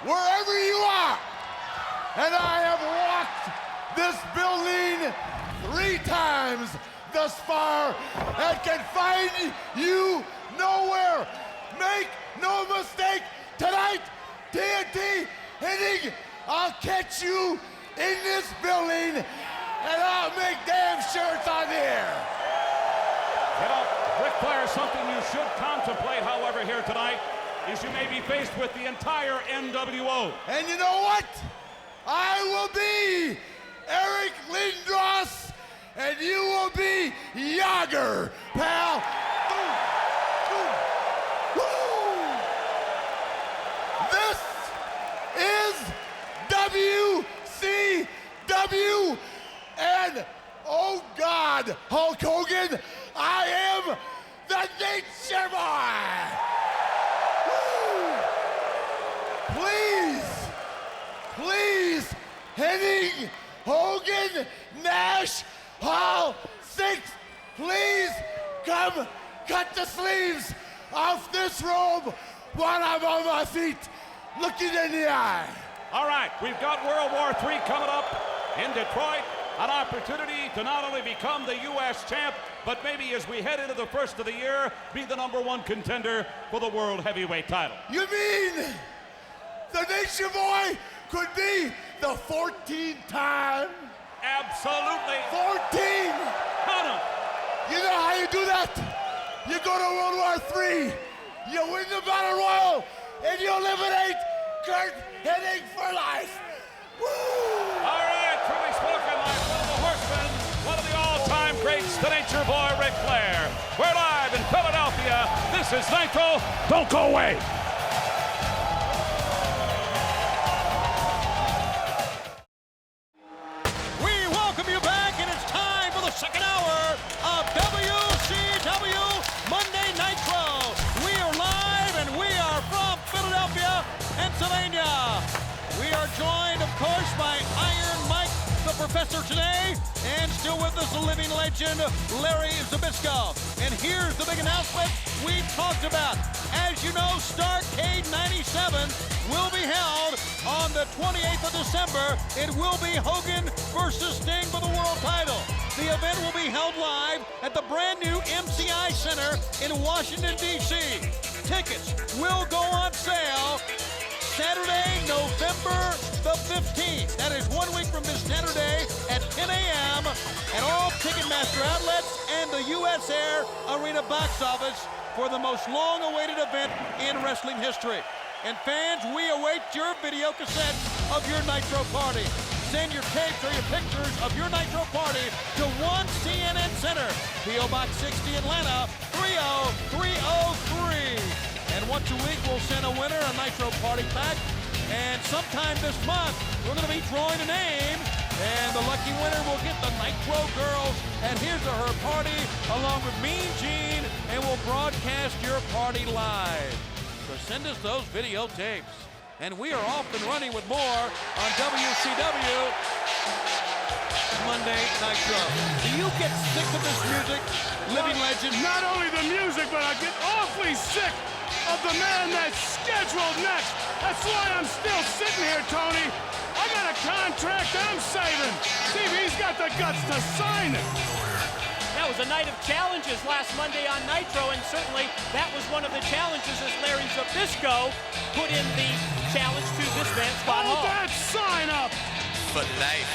H: wherever you are, and I have walked this building 3 times thus far and can find you nowhere. Make no mistake, tonight, TNT, Hennig, I'll catch you in this building and I'll make damn sure it's on the air.
J: You know, Ric Flair, something you should contemplate, however, here tonight, is you may be faced with the entire NWO.
H: And you know what? I will be Eric Lindros, and you will be Yager, pal. This is WCW, and oh God, Hulk Hogan, I am the Nature Boy. Please, Hennig, Hogan, Nash, Hall, 6, please come cut the sleeves off this robe while I'm on my feet, looking in the eye.
J: All right, we've got World War III coming up in Detroit. An opportunity to not only become the U.S. champ, but maybe as we head into the first of the year, be the #1 contender for the World Heavyweight title.
H: You mean the Nature Boy could be the 14th time?
J: Absolutely.
H: 14!
J: Count 'em.
H: You know how you do that? You go to World War III, you win the Battle Royal, and you eliminate Curt Hennig for life. Woo!
J: All right, truly spoken like one of the horsemen, one of the all-time greats, the Nature Boy, Ric Flair. We're live in Philadelphia. This is Nitro. Don't go away.
F: We welcome you back, and it's time for the second hour of WCW Monday Nitro. We are live, and we are from Philadelphia, Pennsylvania. We are joined, of course, by Iron Mike, the Professor today, and still with us, the living legend, Larry Zbyszko. And here's the big announcement we've talked about. As you know, Starrcade 97 will be held on the 28th of December. It will be Hogan versus Sting for the world title. The event will be held live at the brand new MCI Center in Washington, D.C. Tickets will go on sale Saturday, November the 15th. That is 1 week from this Saturday at 10 a.m. at all Ticketmaster outlets and the U.S. Air Arena box office for the most long-awaited event in wrestling history. And fans, we await your video cassettes of your Nitro party. Send your tapes or your pictures of your Nitro party to 1 CNN Center, P.O. Box 60, Atlanta, 30303. And once a week, we'll send a winner a Nitro party pack. And sometime this month, we're going to be drawing a name, and the lucky winner will get the Nitro Girls at his or her party, along with Mean Gene, and we'll broadcast your party live. So send us those videotapes. And we are off and running with more on WCW Monday Nitro. Do you get sick of this music, living legend?
B: Not only the music, but I get awfully sick of the man that's scheduled next. That's why I'm still sitting here, Tony. I got a contract I'm saving. See if he's got the guts to sign it.
C: That was a night of challenges last Monday on Nitro, and certainly that was one of the challenges as Larry Zbyszko put in the challenge to this man, Scott Hall.
B: Hold that sign up!
K: For life.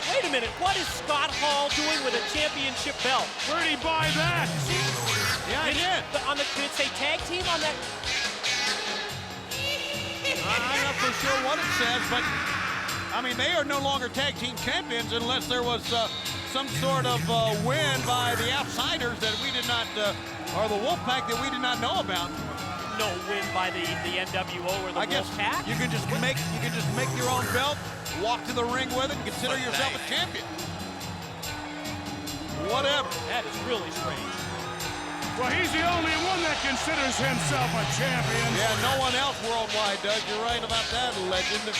C: Wait a minute, what is Scott Hall doing with a championship belt?
B: Where'd he buy that?
F: Yeah, I did.
C: Did it say tag team on that?
F: I'm not for sure what it says, but I mean, they are no longer tag team champions unless there was some sort of win by the outsiders that we did not, or the Wolfpack that we did not know about.
C: No win by the NWO or the Wolfpack?
F: You can just make your own belt, walk to the ring with it, and consider yourself a champion. Whatever.
C: That is really strange.
B: Well, he's the only one that considers himself a champion.
F: Yeah, no one else worldwide does. You're right about that, legend.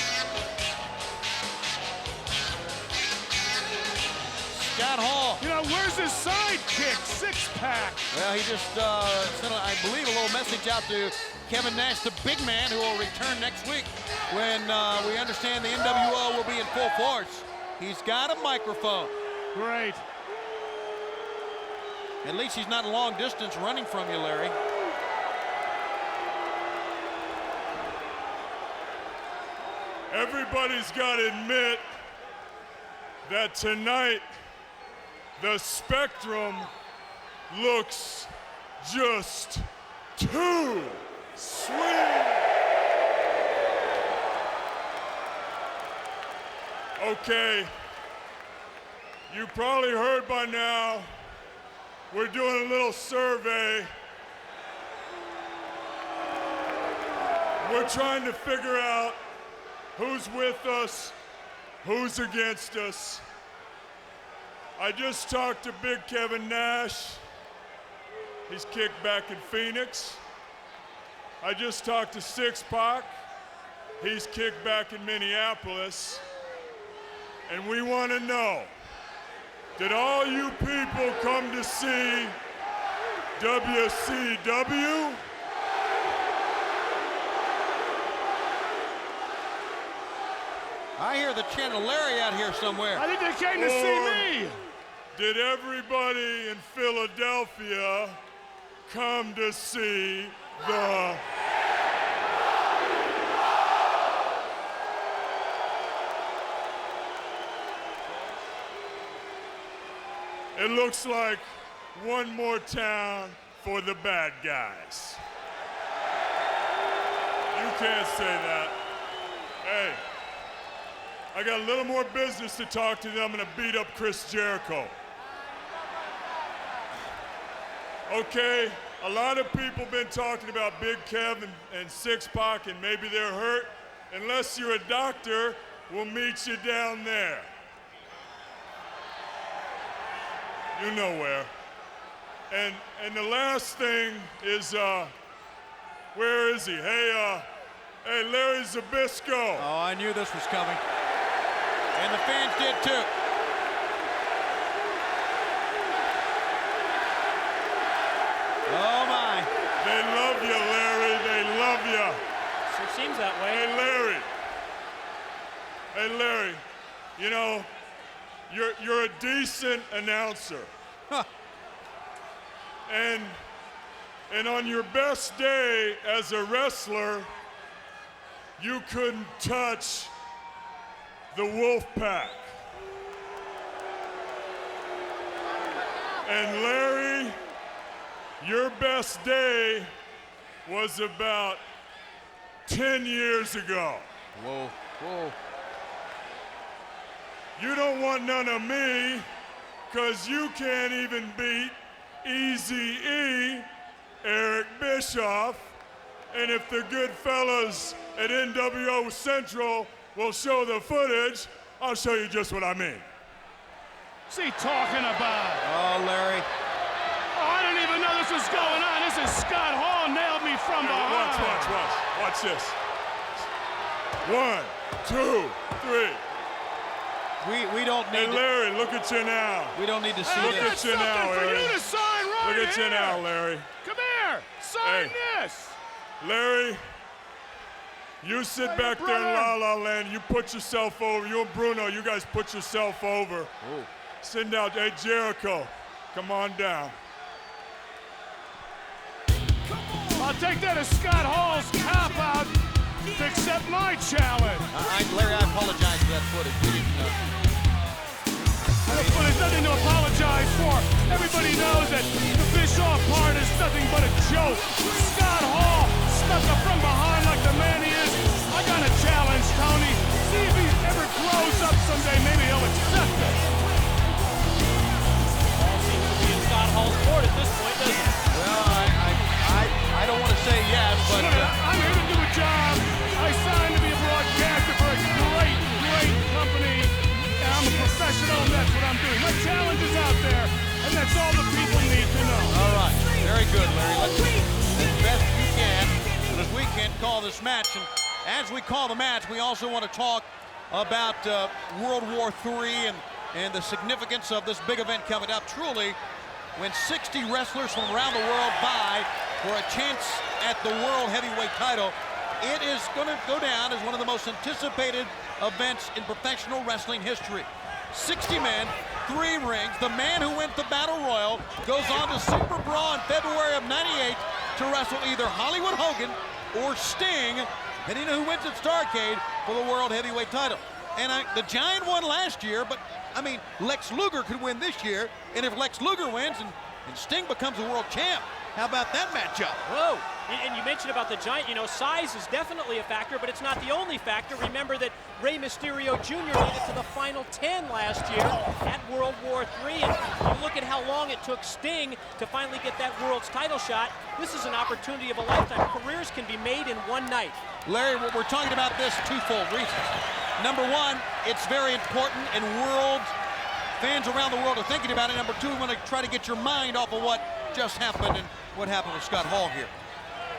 F: Scott Hall.
B: You know, where's his sidekick, six-pack?
F: Well, he just sent, I believe, a little message out to Kevin Nash, the big man, who will return next week when we understand the NWO will be in full force. He's got a microphone.
B: Great.
F: At least he's not a long distance running from you, Larry.
B: Everybody's got to admit that tonight the Spectrum looks just too sweet. Okay, you probably heard by now, we're doing a little survey. We're trying to figure out who's with us, who's against us. I just talked to Big Kevin Nash. He's kicked back in Phoenix. I just talked to Six-Pac. He's kicked back in Minneapolis. And we want to know, did all you people come to see WCW?
F: I hear the chant of Larry out here somewhere.
B: I think they came to see me.
L: Did everybody in Philadelphia come to see the... It looks like one more town for the bad guys. You can't say that. Hey, I got a little more business to talk to them. I'm gonna beat up Chris Jericho. Okay, a lot of people been talking about Big Kev and Six-Pac, and maybe they're hurt. Unless you're a doctor, we'll meet you down there. You know where. And the last thing is, where is he? Hey, Larry Zbyszko.
F: Oh, I knew this was coming. And the fans did too. Oh my.
L: They love you, Larry, they love you.
C: Sure seems that way.
L: Hey, Larry, you know, you're a decent announcer.
F: Huh.
L: And on your best day as a wrestler, you couldn't touch the Wolfpack. And Larry, your best day was about 10 years ago.
F: Whoa, whoa.
L: You don't want none of me, because you can't even beat Eazy-E, Eric Bischoff. And if the good fellas at NWO Central will show the footage, I'll show you just what I mean.
B: What's he talking about?
F: Oh, Larry.
B: Oh, I didn't even know this was going on. This is Scott Hall nailed me from behind.
L: Watch this. 1, 2, 3.
F: We don't need.
L: Hey, Larry, look at you now.
F: We don't need to see
L: Look
F: this.
L: at you now,
B: for
L: Larry.
B: you to sign right
L: Look at
B: here.
L: you now, Larry.
B: Come here. Sign this.
L: Larry, you sit back there in La La Land. You put yourself over. You and Bruno, you guys put yourself over.
F: Ooh.
L: Send out, hey, Jericho, come on down.
B: I'll take that as Scott Hall's cop-out to accept my challenge.
F: Larry, I apologize for that footage. We didn't know.
B: There's nothing to apologize for. Everybody knows that the Bischoff part is nothing but a joke. Scott Hall stuck up from behind like the man he is. I got a challenge, Tony. See if he ever grows up someday. Maybe he'll accept it.
C: All seems to be in Scott Hall's court at this point, doesn't it?
F: Well, I don't want to say yes, but
B: I'm here to do a job. I signed to be a broadcaster for a great, great company. And I'm a professional, and that's what I'm doing. My challenge is out there, and that's all the people need to know.
F: all right. Very good, Larry. Let's do as best you can, and as we can call this match. And as we call the match, we also want to talk about World War III and the significance of this big event coming up. Truly, when 60 wrestlers from around the world vie for a chance at the World Heavyweight title, it is going to go down as one of the most anticipated events in professional wrestling history. 60 men, 3 rings. The man who wins the Battle Royal goes on to Super Brawl in February of '98 to wrestle either Hollywood Hogan or Sting, depending on who wins at Starrcade, for the World Heavyweight title. And the Giant won last year, but I mean, Lex Luger could win this year, and if Lex Luger wins and Sting becomes a world champ, how about that matchup?
C: Whoa. And you mentioned about the Giant, you know, size is definitely a factor, but it's not the only factor. Remember that Rey Mysterio Jr. made it to the final 10 last year at World War III, and you look at how long it took Sting to finally get that world's title shot. This is an opportunity of a lifetime. Careers can be made in one night.
F: Larry, we're talking about this twofold reasons. Number one, it's very important, and fans around the world are thinking about it. Number two, we want to try to get your mind off of what just happened and what happened with Scott Hall here.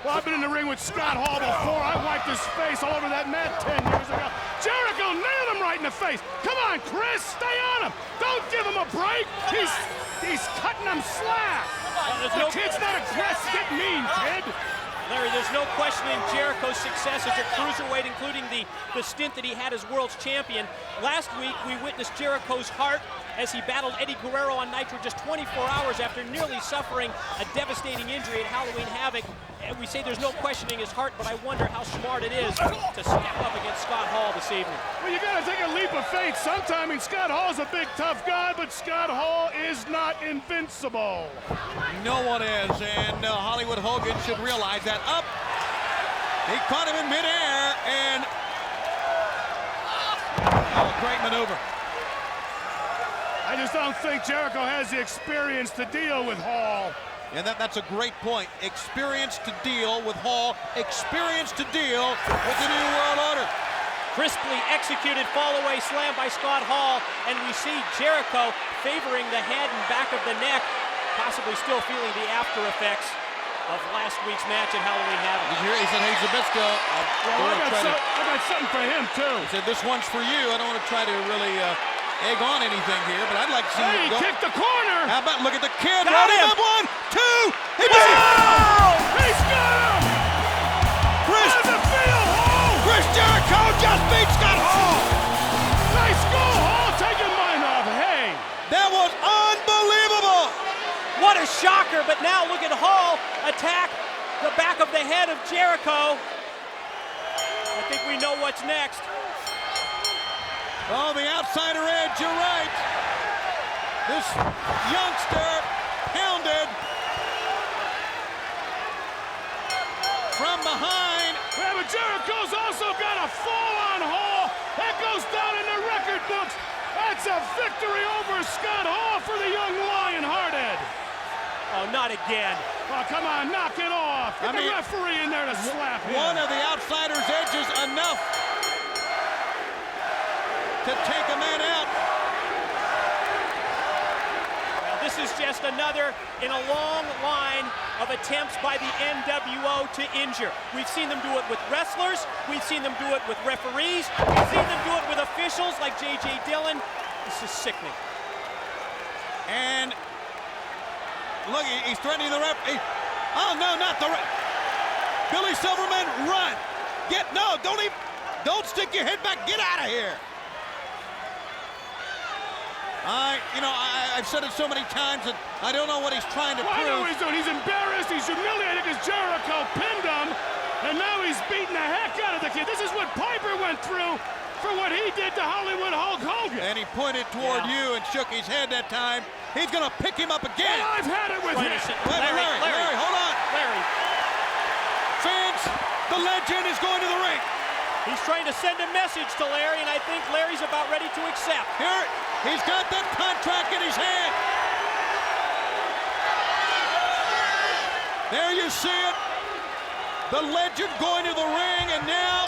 B: Well, I've been in the ring with Scott Hall before. I wiped his face all over that mat 10 years ago. Jericho nailed him right in the face. Come on, Chris, stay on him. Don't give him a break. He's cutting him slack. The kid's not aggressive. Get mean, kid.
C: Larry, there's no questioning Jericho's success as a cruiserweight, including the stint that he had as world's champion. Last week, we witnessed Jericho's heart as he battled Eddie Guerrero on Nitro just 24 hours after nearly suffering a devastating injury at Halloween Havoc. And we say there's no questioning his heart, but I wonder how smart it is to step up against Scott Hall this evening.
B: Well, you got to take a leap of faith sometime. I mean, Scott Hall's a big, tough guy, but Scott Hall is not invincible.
F: No one is, and Hollywood Hogan should realize that. Up, he caught him in midair, and great maneuver.
B: I just don't think Jericho has the experience to deal with Hall.
F: And that's a great point. Experience to deal with Hall, experience to deal with the New World Order.
C: Crisply executed fall-away slam by Scott Hall, and we see Jericho favoring the head and back of the neck, possibly still feeling the after effects of last week's match at Halloween Havoc.
F: Did you hear? He said, hey, Zbyszko,
B: I got something for him, too.
F: He said, this one's for you. I don't want to try to really egg on anything here, but I'd like to see
B: him go. He kicked the corner.
F: How about look at the kid?
C: Got him.
F: 1, 2. He
B: got him. He's got him.
F: Chris,
B: how does it feel, Hall?
F: Chris Jericho just beat Scott Hall.
B: Nice go, Hall. Take your mind off. Hey.
F: That was unbelievable.
C: What a shocker, but now look at Hall attack the back of the head of Jericho. I think we know what's next.
F: Oh, the outsider edge, you're right. This youngster landed. From behind.
B: Yeah, but Jericho's also got a fall-on Hall. That goes down in the record books. That's a victory over Scott Hall for the young Lion Hardhead.
C: Oh, not again.
B: Oh, come on, knock it off. Get the referee in there to slap him.
F: One of the outsider's edges enough to take a man out.
C: Well, this is just another in a long line of attempts by the NWO to injure. We've seen them do it with wrestlers. We've seen them do it with referees. We've seen them do it with officials like J.J. Dillon. This is sickening.
F: And look, he's threatening the ref. Oh, no, not the ref. Billy Silverman, run. Don't stick your head back. Get out of here. I've said it so many times that I don't know what he's trying to prove.
B: I know what he's doing. He's embarrassed. He's humiliated because Jericho pinned him, and now he's beating the heck out of the kid. This is what Piper went through for what he did to Hollywood Hulk Hogan.
F: And he pointed toward you and shook his head that time. He's going to pick him up again.
B: And I've had it with him.
F: Larry, hold on.
C: Larry.
F: Fans, the legend is going to the ring.
C: He's trying to send a message to Larry, and I think Larry's about ready to accept.
F: Here, he's got that contract in his hand. There you see it. The legend going to the ring, and now,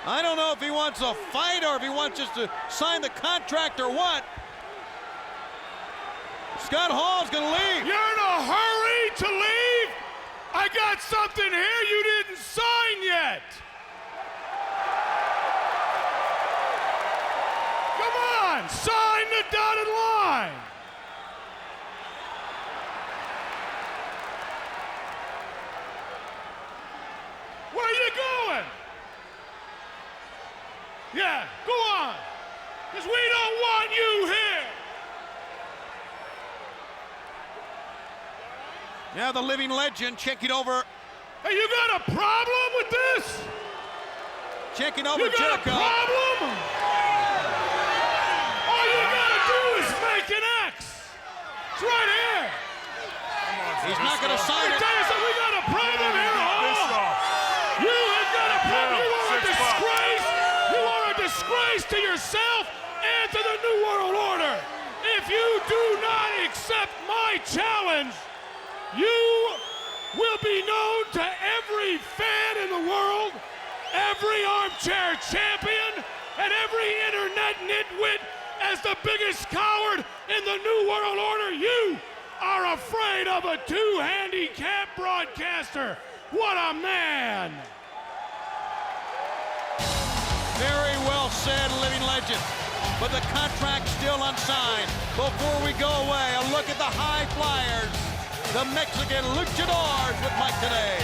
F: I don't know if he wants a fight or if he wants just to sign the contract or what. Scott Hall's going to leave.
B: You're in a hurry to leave? I got something here you didn't sign yet. Come on, sign the dotted line. Where are you going? Yeah, go on, because we don't want you here.
F: Now the living legend checking over.
B: Hey, you got a problem with this?
F: Checking over Jericho.
B: You got a problem? All you gotta do is make an X. It's right here.
F: He's not gonna sign it.
B: Tell you something, we got a problem here, Hall. You have got a problem. You are a disgrace. You are a disgrace to yourself and to the New World Order. If you do not accept my challenge, you will be known to every fan in the world, every armchair champion, and every internet nitwit as the biggest coward in the New World Order. You are afraid of a two-handicap broadcaster. What a man!
F: Very well said, living legend. But the contract's still unsigned. Before we go away, a look at the high flyers. The Mexican Luchadors with Mike today.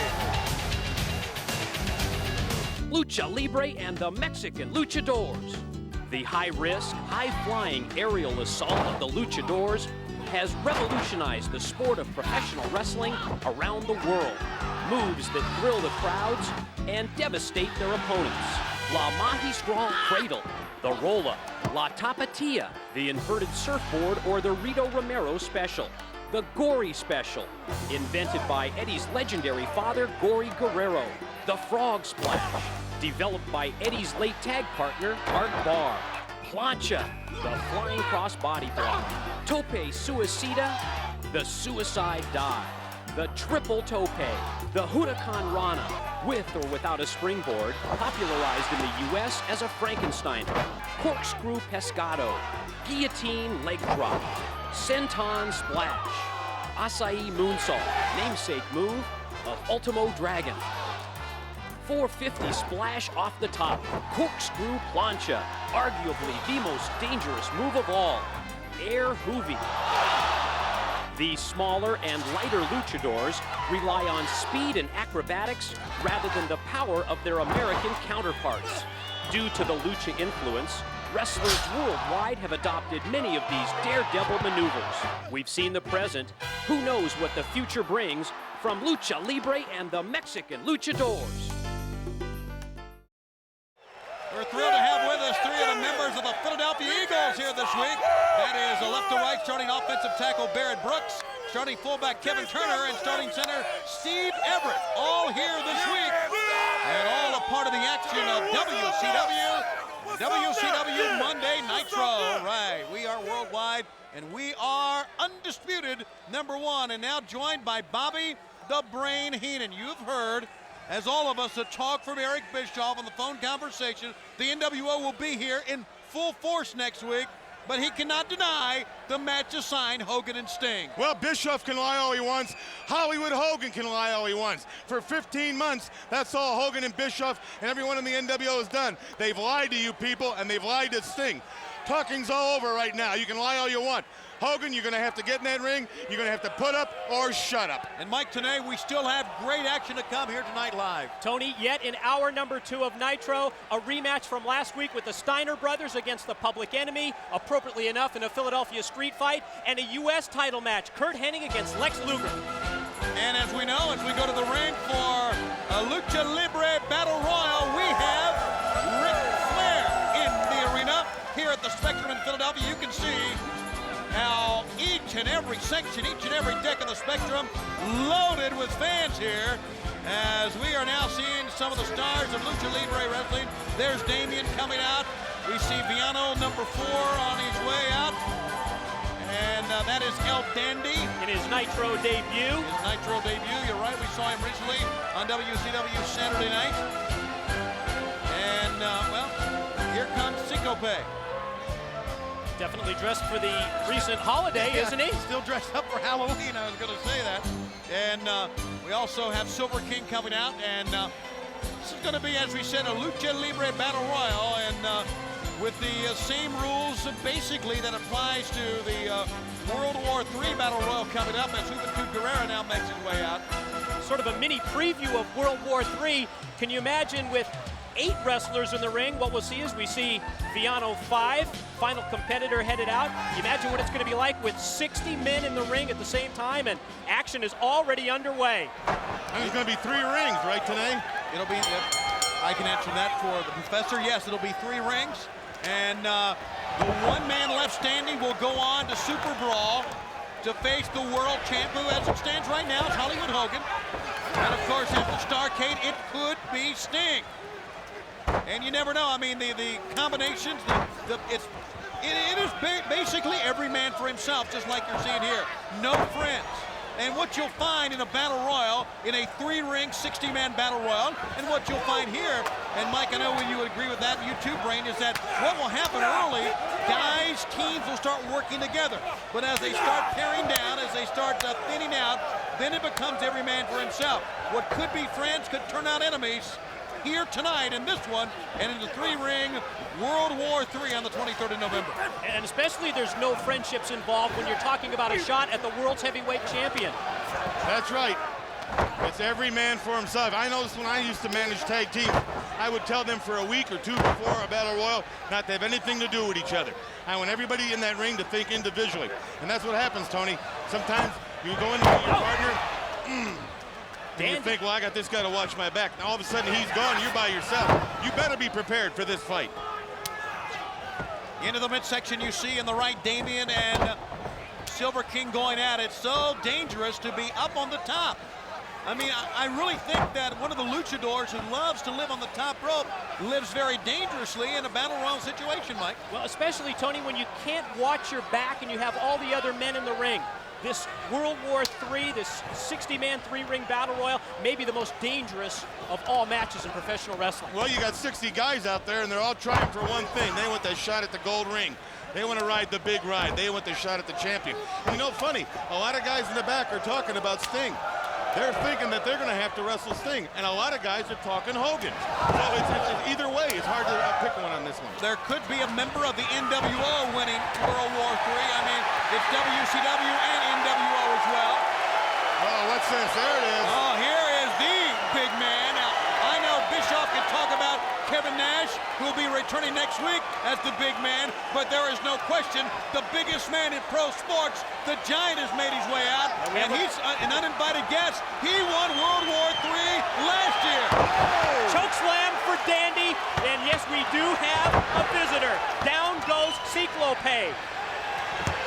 K: Lucha Libre and the Mexican Luchadors. The high-risk, high-flying aerial assault of the Luchadors has revolutionized the sport of professional wrestling around the world. Moves that thrill the crowds and devastate their opponents. La Magistral Cradle, the Roll-Up, La Tapatilla, the Inverted Surfboard, or the Rito Romero Special. The Gory Special, invented by Eddie's legendary father, Gory Guerrero. The Frog Splash, developed by Eddie's late tag partner, Art Barr. Plancha, the Flying Cross Body Block. Tope Suicida, the Suicide Dive. The Triple Tope, the Huracan Rana, with or without a springboard, popularized in the U.S. as a Frankensteiner. Corkscrew Pescado, Guillotine Leg Drop. Senton Splash, Acai Moonsault, namesake move of Ultimo Dragon. 450 Splash off the top, Corkscrew Plancha, arguably the most dangerous move of all, Air Hoovy. The smaller and lighter luchadors rely on speed and acrobatics rather than the power of their American counterparts. Due to the lucha influence, wrestlers worldwide have adopted many of these daredevil maneuvers. We've seen the present. Who knows what the future brings from Lucha Libre and the Mexican Luchadors.
F: We're thrilled to have with us three of the members of the Philadelphia Eagles here this week. That is a left to right starting offensive tackle Barrett Brooks, starting fullback Kevin Turner, and starting center Steve Everett. All here this week, and all a part of the action of WCW Monday Nitro. Right, we are worldwide, and we are undisputed #1, and now joined by Bobby the Brain Heenan. You've heard, as all of us, a talk from Eric Bischoff on the phone conversation. The NWO will be here in full force next week, but he cannot deny the match assigned Hogan and Sting.
H: Well, Bischoff can lie all he wants. Hollywood Hogan can lie all he wants. For 15 months, that's all Hogan and Bischoff and everyone in the NWO has done. They've lied to you people, and they've lied to Sting. Talking's all over right now. You can lie all you want. Hogan, you're going to have to get in that ring. You're going to have to put up or shut up.
F: And Mike, today we still have great action to come here tonight live.
C: Tony, yet in hour number 2 of Nitro, a rematch from last week with the Steiner Brothers against the Public Enemy, appropriately enough in a Philadelphia street fight, and a U.S. title match, Curt Hennig against Lex Luger.
F: And as we know, as we go to the ring for a Lucha Libre Battle Royal, we have Ric Flair in the arena here at the Spectrum in Philadelphia. You can see how each and every section, each and every deck of the Spectrum loaded with fans here, as we are now seeing some of the stars of Lucha Libre Wrestling. There's Damien coming out. We see Viano #4 on his way out. And that is El Dandy.
C: In his Nitro debut.
F: His Nitro debut, you're right. We saw him recently on WCW Saturday night. And, well, here comes Psychosis.
C: Definitely dressed for the recent holiday, isn't he?
F: Still dressed up for Halloween, I was going to say that. And we also have Silver King coming out. And this is going to be, as we said, a Lucha Libre Battle Royal. And with the same rules, basically, that applies to the World War III Battle Royal coming up, as Juventud Guerrera now makes his way out.
C: Sort of a mini preview of World War III. Can you imagine with 8 wrestlers in the ring? What we'll see is we see Viano 5, final competitor headed out. You imagine what it's going to be like with 60 men in the ring at the same time, and action is already underway.
H: And there's going to be 3 rings, right, today?
F: It'll be, I can answer that for the professor. Yes, it'll be 3 rings. And the one man left standing will go on to Super Brawl to face the world champ, who, as it stands right now, is Hollywood Hogan. And of course, at the Starrcade, it could be Sting. And you never know. I mean, the combinations, it is basically every man for himself, just like you're seeing here. No friends. And what you'll find in a battle royal, in a 3-ring, 60-man battle royal, and what you'll find here, and Mike, I know when you would agree with that, you too, Brain, is that what will happen early, guys, teams will start working together. But as they start paring down, as they start thinning out, then it becomes every man for himself. What could be friends could turn out enemies here tonight in this one, and in the 3-ring World War III on the 23rd of November.
C: And especially there's no friendships involved when you're talking about a shot at the world's heavyweight champion.
H: That's right. It's every man for himself. I noticed when I used to manage tag teams, I would tell them for a week or 2 before a battle royal not to have anything to do with each other. I want everybody in that ring to think individually. And that's what happens, Tony. Sometimes you go into your partner, and you think, well, I got this guy to watch my back. Now all of a sudden he's gone, you're by yourself. You better be prepared for this fight.
F: Into the midsection, you see in the right Damien and Silver King going at it. So dangerous to be up on the top. I mean, I really think that one of the luchadors who loves to live on the top rope lives very dangerously in a battle royal situation, Mike.
C: Well, especially, Tony, when you can't watch your back and you have all the other men in the ring. This World War III, this 60-man 3-ring battle royal, may be the most dangerous of all matches in professional wrestling.
H: Well, you got 60 guys out there, and they're all trying for one thing. They want that shot at the gold ring. They want to ride the big ride. They want the shot at the champion. And you know, funny, a lot of guys in the back are talking about Sting. They're thinking that they're going to have to wrestle Sting, and a lot of guys are talking Hogan. So it's either way, it's hard to pick one on this one.
F: There could be a member of the NWO winning World War III. I mean, it's WCW and NWO as well.
H: Oh, what's this? There it is.
F: Oh, here is the big man. Now, I know Bischoff can talk about Kevin Nash, who will be returning next week as the big man, but there is no question the biggest man in pro sports, the Giant, has made his way out, and he's an uninvited guest. He won World War III last year.
C: Choke slam for Dandy, and yes, we do have a visitor. Down goes Cyclope.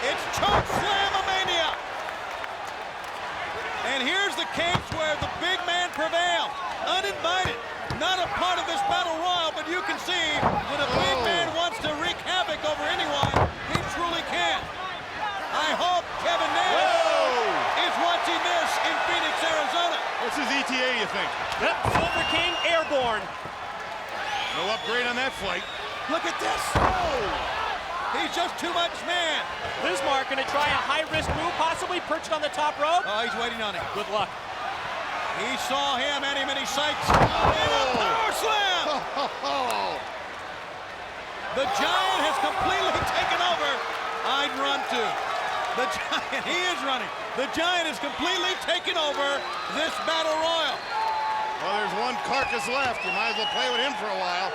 F: It's choke slam-a-mania. And here's the case where the big man prevailed. Uninvited, not a part of this battle royal, but you can see when a big man wants to wreak havoc over anyone, he truly can. I hope Kevin Nash is watching this in Phoenix, Arizona.
H: What's his ETA, you think?
C: Yep, Silver King airborne.
H: No upgrade on that flight.
F: Look at this. He's just too much man.
C: Bismarck going to try a high-risk move, possibly perched on the top rope.
F: Oh, he's waiting on him.
C: Good luck.
F: He saw him and he sights. And a power slam! The Giant has completely taken over. I'd run too. The Giant, he is running. The Giant is completely taken over this battle royal.
H: Well, there's one carcass left. You might as well play with him for a while.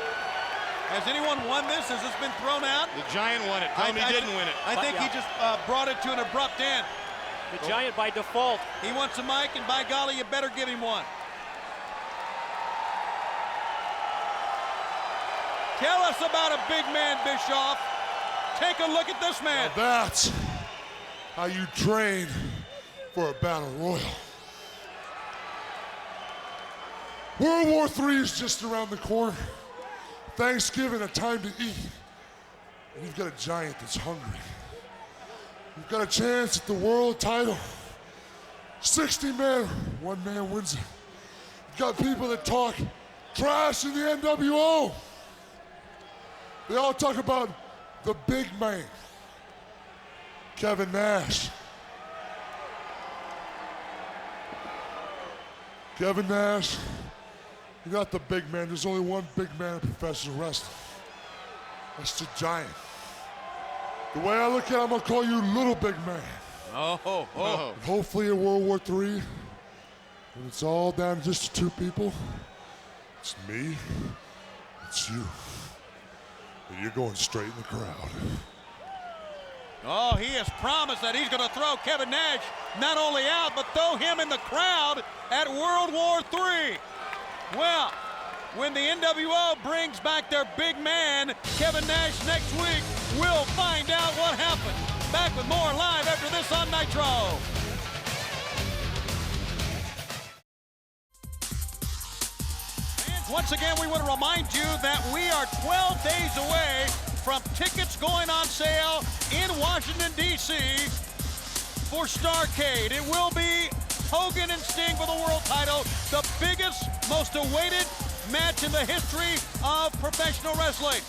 F: Has anyone won this? Has this been thrown out?
H: The Giant won it. Tony didn't win it.
F: I think he just brought it to an abrupt end.
C: The Giant by default.
F: He wants a mic, and by golly, you better give him one. Tell us about a big man, Bischoff. Take a look at this man.
M: Now that's how you train for a battle royal. World War III is just around the corner. Thanksgiving, a time to eat. And you've got a giant that's hungry. You've got a chance at the world title. 60 men, one man wins it. You've got people that talk trash in the NWO. They all talk about the big man, Kevin Nash. Kevin Nash, you're not the big man. There's only one big man in professional wrestling. That's the Giant. The way I look at it, I'm gonna call you Little Big Man. And hopefully in World War III, when it's all down to just two people, it's me, it's you. And you're going straight in the crowd.
F: Oh, he has promised that he's going to throw Kevin Nash not only out, but throw him in the crowd at World War III. Well, when the NWO brings back their big man, Kevin Nash, next week, we'll find out what happened. Back with more live after this on Nitro. Once again, we want to remind you that we are 12 days away from tickets going on sale in Washington, D.C. for Starrcade. It will be Hogan and Sting for the world title, the biggest, most awaited match in the history of professional wrestling.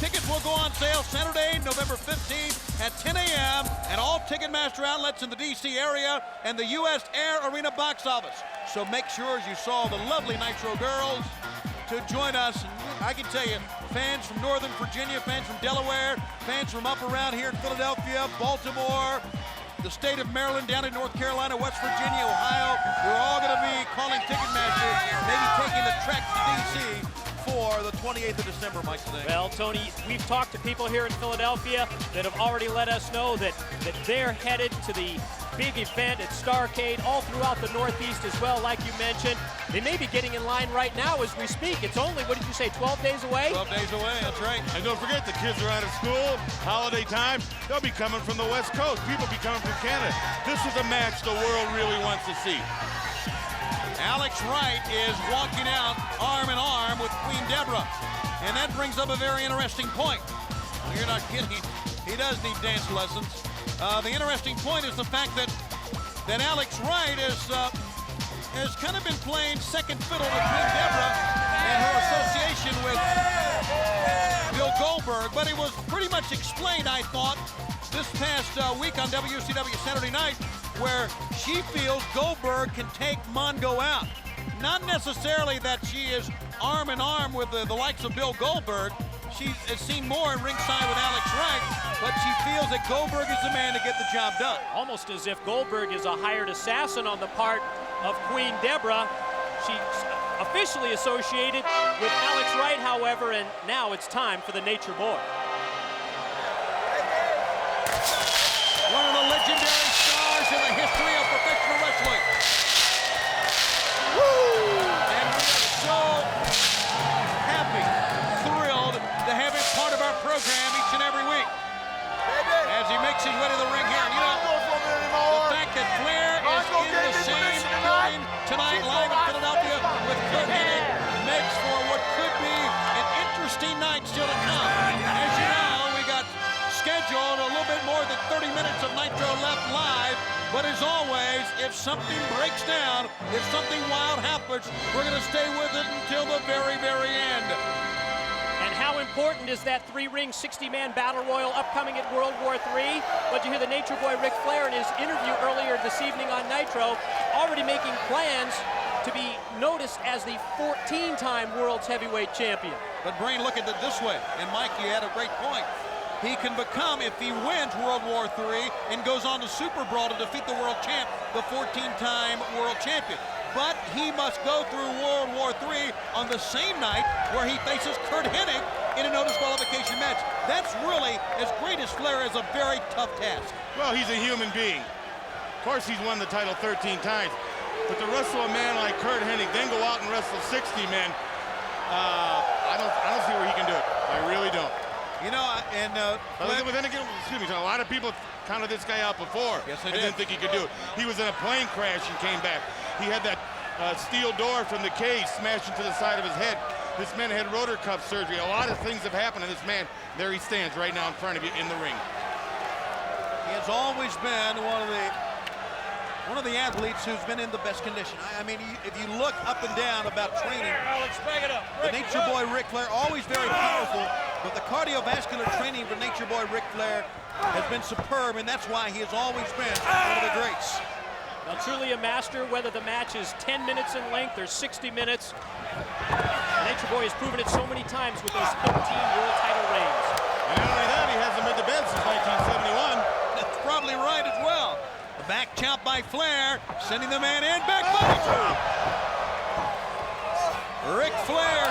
F: Tickets will go on sale Saturday, November 15th at 10 a.m. at all Ticketmaster outlets in the D.C. area and the U.S. Air Arena box office. So make sure, as you saw the lovely Nitro girls, to join us. I can tell you, fans from Northern Virginia, fans from Delaware, fans from up around here in Philadelphia, Baltimore, the state of Maryland, down in North Carolina, West Virginia, Ohio, we're all going to be calling Ticketmaster, maybe taking the trek to D.C. for the 28th of December, Mike.
C: Well, Tony, we've talked to people here in Philadelphia that have already let us know that they're headed to the big event at Starrcade all throughout the Northeast as well, like you mentioned. They may be getting in line right now as we speak. It's only, what did you say, 12 days away?
F: 12 days away, that's right.
H: And don't forget, the kids are out of school, holiday time. They'll be coming from the West Coast. People be coming from Canada. This is a match the world really wants to see.
F: Alex Wright is walking out arm in arm with Queen Deborah. And that brings up a very interesting point. You're not kidding. He does need dance lessons. The interesting point is the fact that Alex Wright has kind of been playing second fiddle to Queen Deborah and her association with Bill Goldberg. But it was pretty much explained, I thought, this past week on WCW Saturday Night, where she feels Goldberg can take Mongo out. Not necessarily that she is arm in arm with the likes of Bill Goldberg. She has seen more in ringside with Alex Wright, but she feels that Goldberg is the man to get the job done.
C: Almost as if Goldberg is a hired assassin on the part of Queen Deborah. She's officially associated with Alex Wright, however, and now it's time for the Nature Boy.
F: One of the legendary stars in the history of professional wrestling. Woo! And we are so happy, thrilled to have him part of our program each and every week. Nitro left live. But as always, if something breaks down, if something wild happens, we're going to stay with it until the very, very end.
C: And how important is that three-ring, 60-man battle royal upcoming at World War III? But you hear the Nature Boy Ric Flair in his interview earlier this evening on Nitro, already making plans to be noticed as the 14-time World's Heavyweight Champion.
F: But Brain, look at it this way, and Mike, you had a great point. He can become, if he wins World War III and goes on to Super Brawl to defeat the world champ, the 14-time world champion. But he must go through World War III on the same night where he faces Curt Hennig in a no disqualification match. That's really, as great as Flair is, a very tough task.
B: Well, he's a human being. Of course, he's won the title 13 times. But to wrestle a man like Curt Hennig, then go out and wrestle 60 men, I don't see where he can do it. I really don't.
F: You know, and
B: but then again, excuse me, a lot of people counted this guy out before.
F: Yes, they
B: did. Didn't think he could do it. He was in a plane crash and came back. He had that steel door from the cage smashed into the side of his head. This man had rotor cuff surgery. A lot of things have happened to this man. There he stands right now in front of you in the ring.
F: He has always been one of the athletes who's been in the best condition. I mean, if you look up and down about training, the Nature Boy Ric Flair, always very powerful, but the cardiovascular training for Nature Boy Ric Flair has been superb, and that's why he has always been one of the greats.
C: Now, truly a master, whether the match is 10 minutes in length or 60 minutes. Nature Boy has proven it so many times with those 15 world title reigns.
B: And not only that, he hasn't been to bed since 1971.
F: That's probably right as well. The back chop by Flair, sending the man in, back body drop. Ric Flair,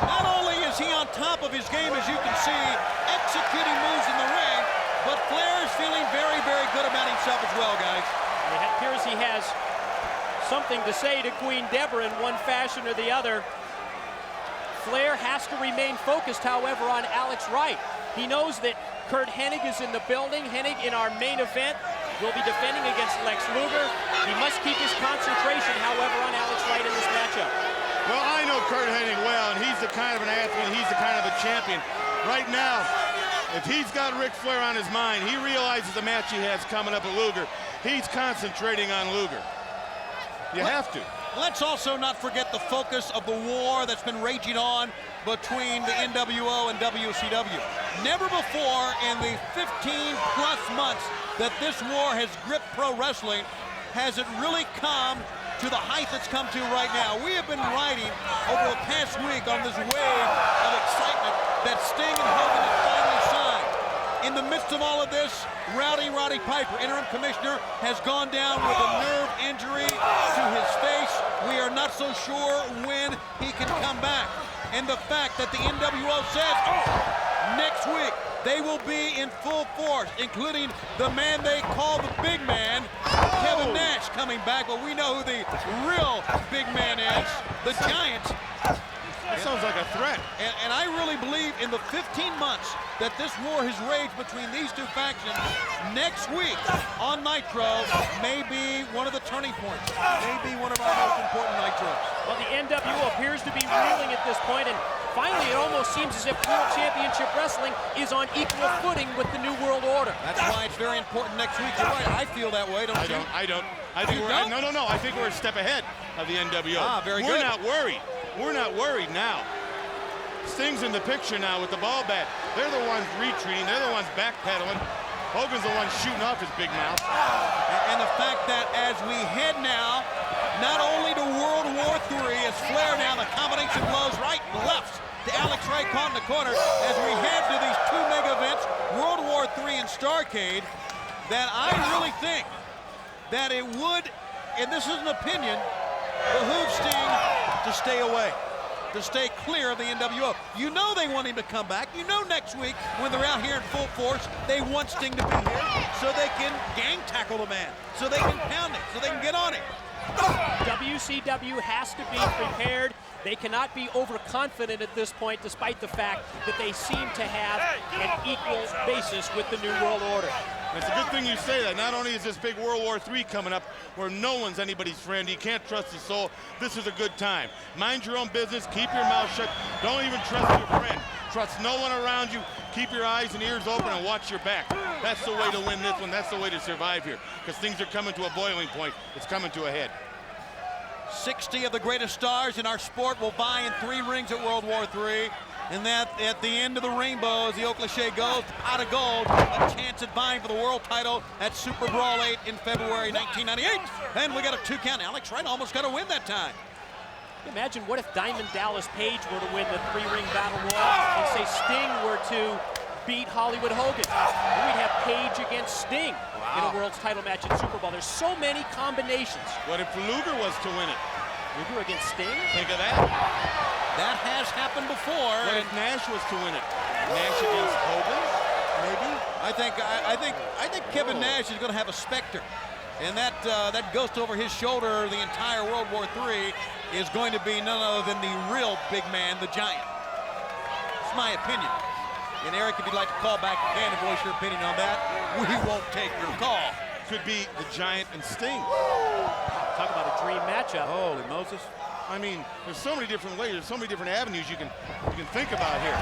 F: not only is he on top of his game, as you can see, executing moves in the ring, but Flair is feeling very, very good about himself as well, guys.
C: It appears he has something to say to Queen Deborah in one fashion or the other. Flair has to remain focused, however, on Alex Wright. He knows that Curt Hennig is in the building. Hennig, in our main event, will be defending against Lex Luger. He must keep his concentration, however, on Alex Wright in this matchup.
B: Well, I know Curt Hennig well, and he's the kind of an athlete, he's the kind of a champion. Right now, if he's got Ric Flair on his mind, he realizes the match he has coming up at Luger. He's concentrating on Luger. You have to.
F: Let's also not forget the focus of the war that's been raging on between the NWO and WCW. Never before in the 15-plus months that this war has gripped pro wrestling has it really come to the height it's come to right now. We have been riding over the past week on this wave of excitement that Sting and Hogan have finally signed. In the midst of all of this, Roddy Piper, interim commissioner, has gone down with a nerve injury to his face. We are not so sure when he can come back. And the fact that the NWO says next week they will be in full force, including the man they call the big man, Kevin Nash, coming back. But we know who the real big man is, the Giant.
B: That sounds like a threat.
F: And I really believe in the 15 months that this war has raged between these two factions, next week on Nitro may be one of the turning points, may be one of our most important Nitros.
C: Well, the NWO appears to be reeling at this point, and finally it almost seems as if World Championship Wrestling is on equal footing with the New World Order.
F: That's why it's very important next week. You're right, I feel that way, don't you?
B: I don't. I think no. I think we're a step ahead of the NWO.
F: Very good.
B: We're not worried. We're not worried now. Sting's in the picture now with the ball bat. They're the ones retreating. They're the ones backpedaling. Hogan's the one shooting off his big mouth.
F: And the fact that as we head now, not only to World War III, as Flair now, the combination blows right and left to Alex Wright caught in the corner, as we head to these two mega events, World War III and Starrcade, that I really think that it would, and this is an opinion, behoove Sting to stay away, to stay clear of the NWO. You know they want him to come back. You know next week when they're out here in full force, they want Sting to be here so they can gang tackle the man, so they can pound him, so they can get on him.
C: WCW has to be prepared. They cannot be overconfident at this point, despite the fact that they seem to have an equal basis with the New World Order.
B: It's a good thing you say that. Not only is this big World War III coming up where no one's anybody's friend, you can't trust his soul, this is a good time. Mind your own business, keep your mouth shut, don't even trust your friend. Trust no one around you, keep your eyes and ears open and watch your back. That's the way to win this one. That's the way to survive here, because things are coming to a boiling point. It's coming to a head.
F: 60 of the greatest stars in our sport will vie in 3 rings at World War III. And that at the end of the rainbow, as the old cliche goes, pot of gold, a chance at vying for the world title at Super Brawl 8 in February 1998. And we got a 2 count. Alex Wright almost got a win that time.
C: Imagine what if Diamond Dallas Page were to win the 3-ring battle royal and say Sting were to beat Hollywood Hogan. And we'd have Page against Sting in a world's title match at Super Bowl. There's so many combinations.
B: What if Luger was to win it?
C: Luger against Sting?
B: Think of that.
F: That has happened before.
B: What if Nash was to win it? Nash against Hogan, maybe?
F: I think Kevin Nash is going to have a specter, and that ghost over his shoulder the entire World War III is going to be none other than the real big man, the Giant. It's my opinion. And Eric, if you'd like to call back again and voice your opinion on that, we won't take your call.
B: Could be the Giant and Sting.
C: Talk about a dream matchup.
B: Holy Moses. I mean, there's so many different ways, there's so many different avenues you can think about here.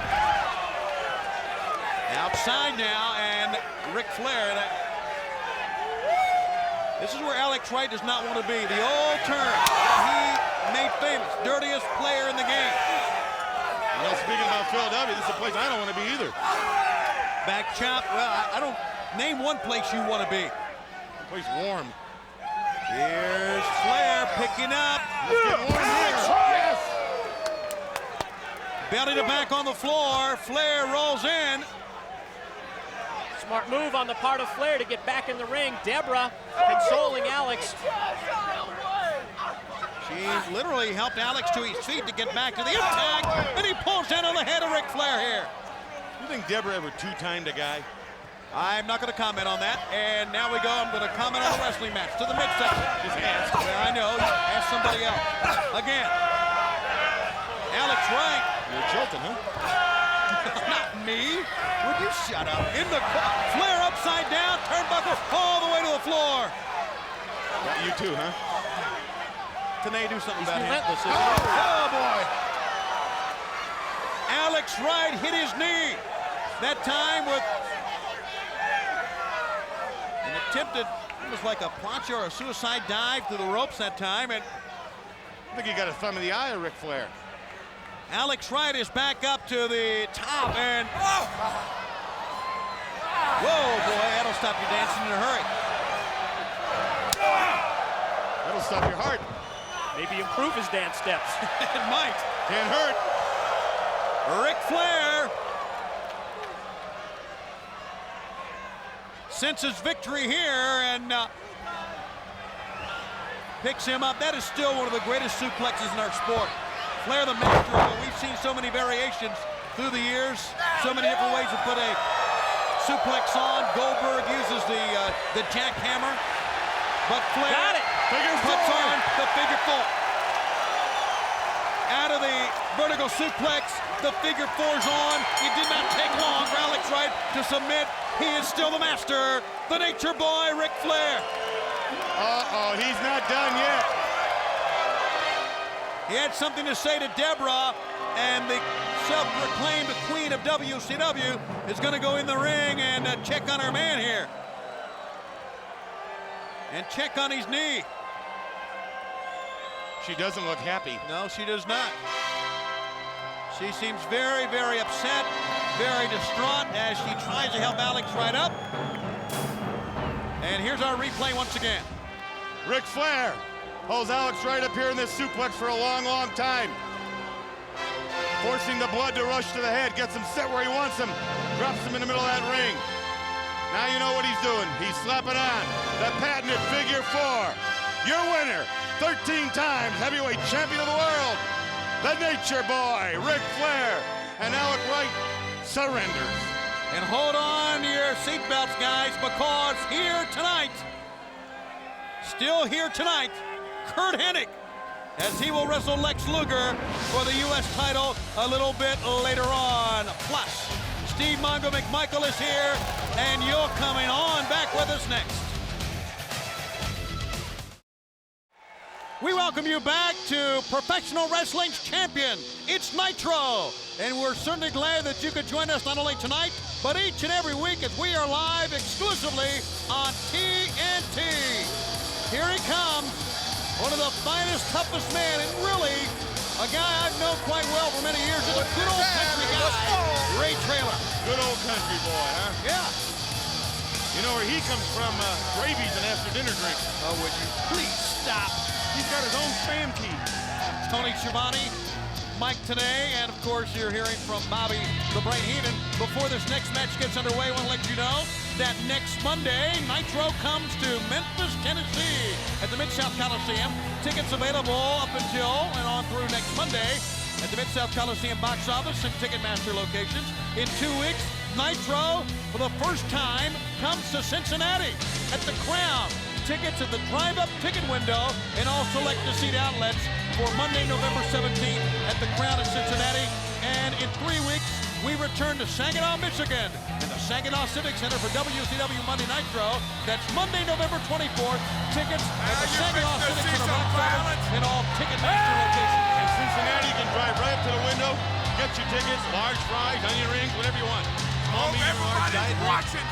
F: Outside now, and Ric Flair. This is where Alex Wright does not want to be. The old term that he made famous, dirtiest player in the game.
B: Well, speaking about Philadelphia, this is a place I don't want to be either.
F: Back chop. Well, I don't name one place you want to be.
B: The place warm.
F: Here's Flair picking up.
B: Let's get warm here. Yes.
F: Belly to back on the floor. Flair rolls in.
C: Smart move on the part of Flair to get back in the ring. Deborah consoling Alex.
F: She literally helped Alex to his feet to get back to the impact, and he pulls down on the head of Ric Flair here.
B: You think Deborah ever 2-timed a guy?
F: I'm not going to comment on that. And now we go. I'm going to comment on the wrestling match to the midsection.
B: Just ask.
F: Well, I know. Ask somebody else. Again. Alex Wright.
B: You're jolting, huh?
F: Not me. Would you shut up? In the Flair upside down, turnbuckle all the way to the floor.
B: You too, huh?
F: Tanae, do something
C: He's
F: about him.
C: relentless, isn't he?
F: Oh, boy. Alex Wright hit his knee. That time with an attempted, it was like a plancha or a suicide dive through the ropes that time. And
B: I think he got a thumb in the eye of Ric Flair.
F: Alex Wright is back up to the top, and whoa, boy, that'll stop you dancing in a hurry.
B: That'll stop your heart.
C: Maybe improve his dance steps.
F: It might.
B: Can't hurt.
F: Ric Flair senses victory here and picks him up. That is still one of the greatest suplexes in our sport. Flair, the master of it. We've seen so many variations through the years, so many different ways to put a suplex on. Goldberg uses the jackhammer, but Flair puts on the figure four. Out of the vertical suplex, the figure four's on. It did not take long for Alex Wright to submit. He is still the master, the Nature Boy, Ric Flair.
B: Uh-oh, he's not done yet.
F: He had something to say to Deborah, and the self-proclaimed queen of WCW is going to go in the ring and check on her man here. And check on his knee.
B: She doesn't look happy.
F: No, she does not. She seems very, very upset, very distraught as she tries to help Alex Wright up. And here's our replay once again.
B: Ric Flair holds Alex Wright up here in this suplex for a long, long time. Forcing the blood to rush to the head, gets him set where he wants him, drops him in the middle of that ring. Now you know what he's doing. He's slapping on the patented figure four. Your winner, 13 times heavyweight champion of the world, the Nature Boy, Ric Flair, and Alex Wright surrenders.
F: And hold on to your seatbelts, guys, because here tonight, still here tonight, Curt Hennig, as he will wrestle Lex Luger for the U.S. title a little bit later on. Plus, Steve Mongo McMichael is here, and you're coming on back with us next. We welcome you back to Professional Wrestling's champion. It's Nitro. And we're certainly glad that you could join us not only tonight, but each and every week as we are live exclusively on TNT. Here he comes, one of the finest, toughest men, and really a guy I've known quite well for many years. Is a good old country guy, Ray Traylor.
B: Good old country boy, huh?
F: Yeah.
B: You know where he comes from, Rabies and after dinner drinks.
F: Oh, would you please stop?
B: He's got his own spam key.
F: Tony Schiavone, Mike today, and of course you're hearing from Bobby the Brain Heenan. Before this next match gets underway, I want to let you know that next Monday, Nitro comes to Memphis, Tennessee at the Mid-South Coliseum. Tickets available up until and on through next Monday at the Mid-South Coliseum box office and Ticketmaster locations. In 2 weeks, Nitro, for the first time, comes to Cincinnati at the Crown. Tickets at the drive-up ticket window and all select seat outlets for Monday, November 17th at the Crown in Cincinnati. And in 3 weeks, we return to Saginaw, Michigan and the Saginaw Civic Center for WCW Monday Nitro. That's Monday, November 24th. Tickets at the Saginaw Civic Center box office and all Ticketmaster locations.
B: In Cincinnati, you can drive right up to the window, get your tickets, large fries, onion rings, whatever you want. Small, medium, large, diet watching.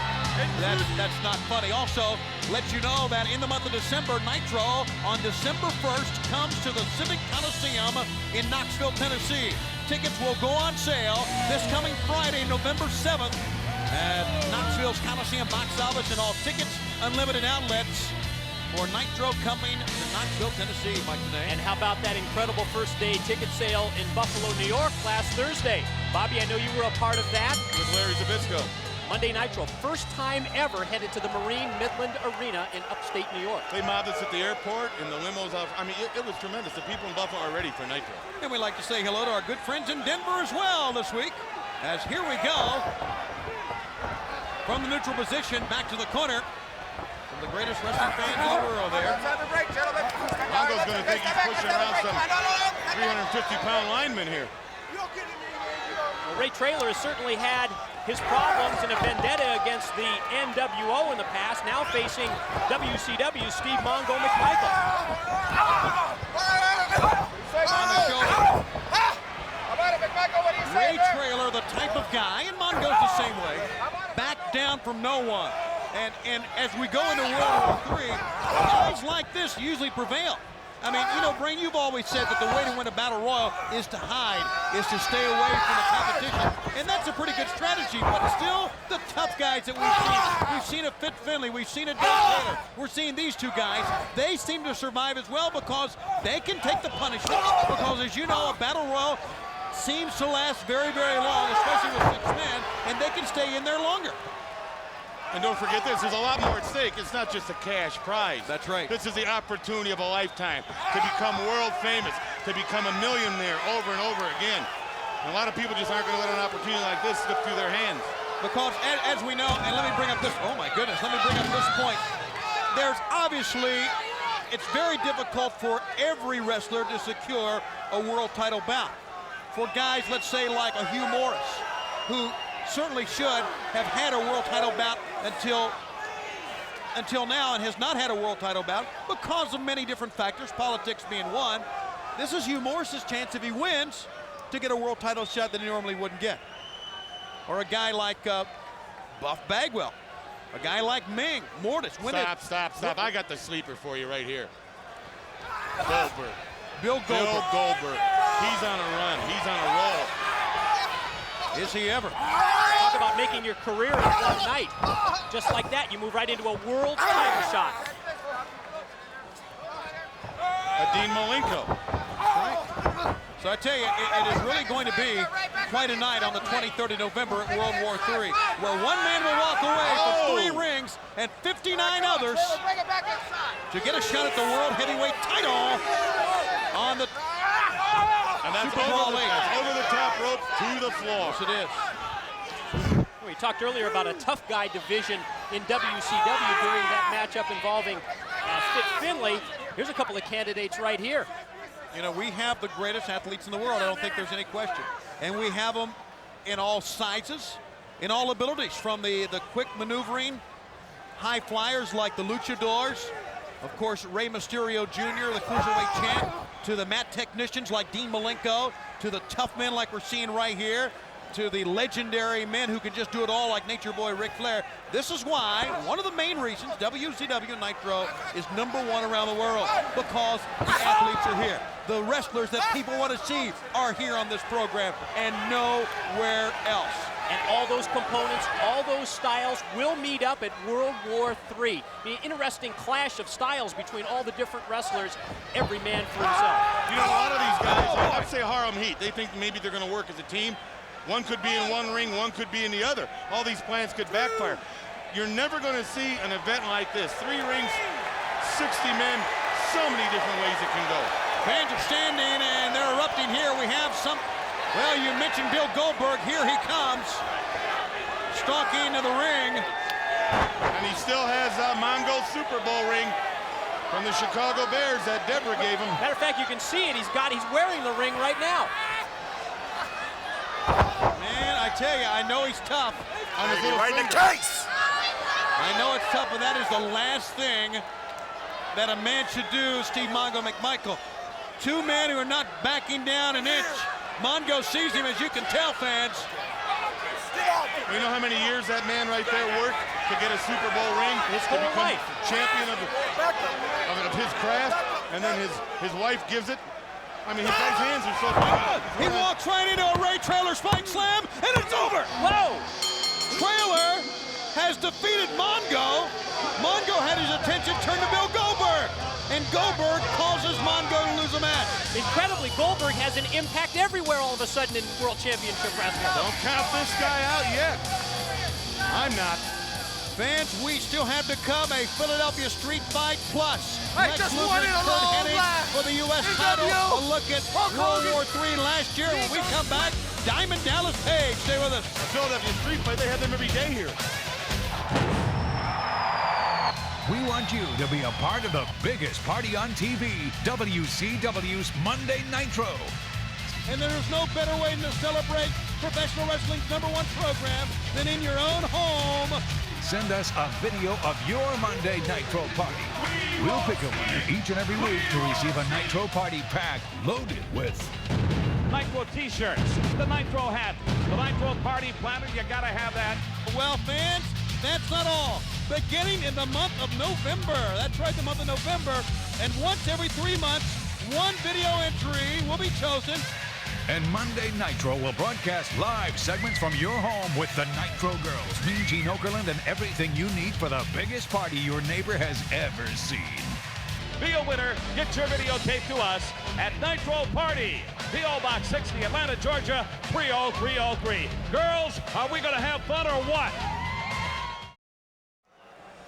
F: That's not funny. Also, let you know that in the month of December, Nitro on December 1st comes to the Civic Coliseum in Knoxville, Tennessee. Tickets will go on sale this coming Friday, November 7th at Knoxville's Coliseum box office and all tickets, unlimited outlets for Nitro coming to Knoxville, Tennessee, Mike today.
C: And how about that incredible first day ticket sale in Buffalo, New York last Thursday? Bobby, I know you were a part of that.
B: With Larry Zbyszko.
C: Monday Nitro, first time ever headed to the Marine Midland Arena in upstate New York.
B: They mobbed us at the airport and the limos out. I mean, it was tremendous. The people in Buffalo are ready for Nitro.
F: And we'd like to say hello to our good friends in Denver as well this week. As here we go, from the neutral position, back to the corner. From the greatest wrestling fans in the world there.
B: Mongo's going to think he's pushing around some 350-pound linemen here.
C: Well, Ray Traylor has certainly had his problems in a vendetta against the NWO in the past, now facing WCW Steve Mongo McMichael.
F: On the shoulder. Ray Traylor, the type of guy, and Mongo's the same way, back down from no one. And as we go into World War III, guys like this usually prevail. I mean, you know, Brain, you've always said that the way to win a battle royal is to hide, is to stay away from the competition. And that's a pretty good strategy, but still the tough guys that we've seen. We've seen a Fit Finlay, we've seen a Dave Taylor. We're seeing these two guys. They seem to survive as well because they can take the punishment. Because as you know, a battle royal seems to last very, very long, especially with 6 men, and they can stay in there longer.
B: And don't forget this, there's a lot more at stake. It's not just a cash prize.
F: That's right.
B: This is the opportunity of a lifetime to become world famous, to become a millionaire over and over again. And a lot of people just aren't going to let an opportunity like this slip through their hands.
F: Because as we know, and let me bring up this, oh my goodness, let me bring up this point. There's obviously, it's very difficult for every wrestler to secure a world title bout. For guys, let's say like a Hugh Morris, who certainly should have had a world title bout until now and has not had a world title bout because of many different factors, politics being one. This is Hugh Morris's chance, if he wins, to get a world title shot that he normally wouldn't get. Or a guy like Buff Bagwell, a guy like Ming, Mortis.
B: Stop. I got the sleeper for you right here. Goldberg.
F: Bill
B: Goldberg. He's on a run. He's on a roll.
F: Is he ever?
C: Talk about making your career in one night. Just like that, you move right into a world title shot.
B: Dean Malenko.
F: Right. So I tell you, it is really going to be quite a night on the 23rd of November at World War III, where one man will walk away from 3 rings and 59 others to get a shot at the World Heavyweight title on the
B: And that's over the top rope to the floor.
F: Yes, it is.
C: We talked earlier about a tough guy division in WCW during that matchup involving Fit Finlay. Here's a couple of candidates right here.
F: You know, we have the greatest athletes in the world. I don't think there's any question. And we have them in all sizes, in all abilities, from the quick maneuvering high flyers like the luchadors Of course, Rey Mysterio Jr., the Cruiserweight champ, to the mat technicians like Dean Malenko, to the tough men like we're seeing right here, to the legendary men who can just do it all like Nature Boy Ric Flair. This is why, one of the main reasons WCW Nitro is #1 around the world, because the athletes are here. The wrestlers that people want to see are here on this program and nowhere else.
C: And all those components, all those styles will meet up at World War III. An interesting clash of styles between all the different wrestlers, every man for himself.
N: You know, a lot of these guys, I'd say Harlem Heat, they think maybe they're going to work as a team. One could be in one ring, one could be in the other. All these plans could backfire. You're never going to see an event like this. 3 rings, 60 men, so many different ways it can go.
F: Fans are standing and they're erupting here. We have some, well, you mentioned Bill Goldberg. Here he comes, stalking to the ring.
N: And he still has Mongo's Super Bowl ring from the Chicago Bears that Deborah gave him.
C: Matter of fact, you can see it. He's wearing the ring right now.
F: Man, I tell you, I know he's tough.
N: On his little finger.
F: I know it's tough, but that is the last thing that a man should do, Steve Mongo McMichael. 2 men who are not backing down an inch. Mongo sees him, as you can tell, fans.
N: You know how many years that man right there worked to get a Super Bowl ring?
C: His
N: to
C: whole
N: become
C: life.
N: Champion of his craft, and then his wife gives it. I mean, his guy's hands are so big.
F: He walks right into a Ray Trailer spike slam, and it's over.
C: Whoa!
F: Trailer has defeated Mongo. Mongo had his attention turned to Bill Goldberg, and Goldberg causes Mongo to lose a match.
C: Incredibly, Goldberg has an impact everywhere all of a sudden in World Championship Wrestling.
N: Don't count this guy out yet. I'm not.
F: Fans, we still have to come a Philadelphia Street Fight Plus.
H: I
F: Lex
H: just
F: Luger,
H: wanted a
F: Curt
H: long
F: Hennig
H: laugh.
F: for the U.S.
H: Is
F: title.
H: that you?
F: A look at World War III last year. When we come back, Diamond Dallas Page. Stay with us.
N: Philadelphia Street Fight, they have them every day here.
O: We want you to be a part of the biggest party on TV, WCW's Monday Nitro.
F: And there is no better way to celebrate professional wrestling's #1 program than in your own home.
O: Send us a video of your Monday Nitro party. We'll pick a winner each and every week to receive a Nitro party pack loaded with
J: Nitro t-shirts, the Nitro hat, the Nitro party planner, you gotta have that.
F: Well, fans, that's not all. Beginning in the month of November, that's right, the month of November, and once every 3 months, 1 video entry will be chosen.
O: And Monday Nitro will broadcast live segments from your home with the Nitro Girls, Mean Gene Okerlund, and everything you need for the biggest party your neighbor has ever seen.
J: Be a winner. Get your videotape to us at Nitro Party, P.O. Box 60, Atlanta, Georgia, 30303. Girls, are we going to have fun or what?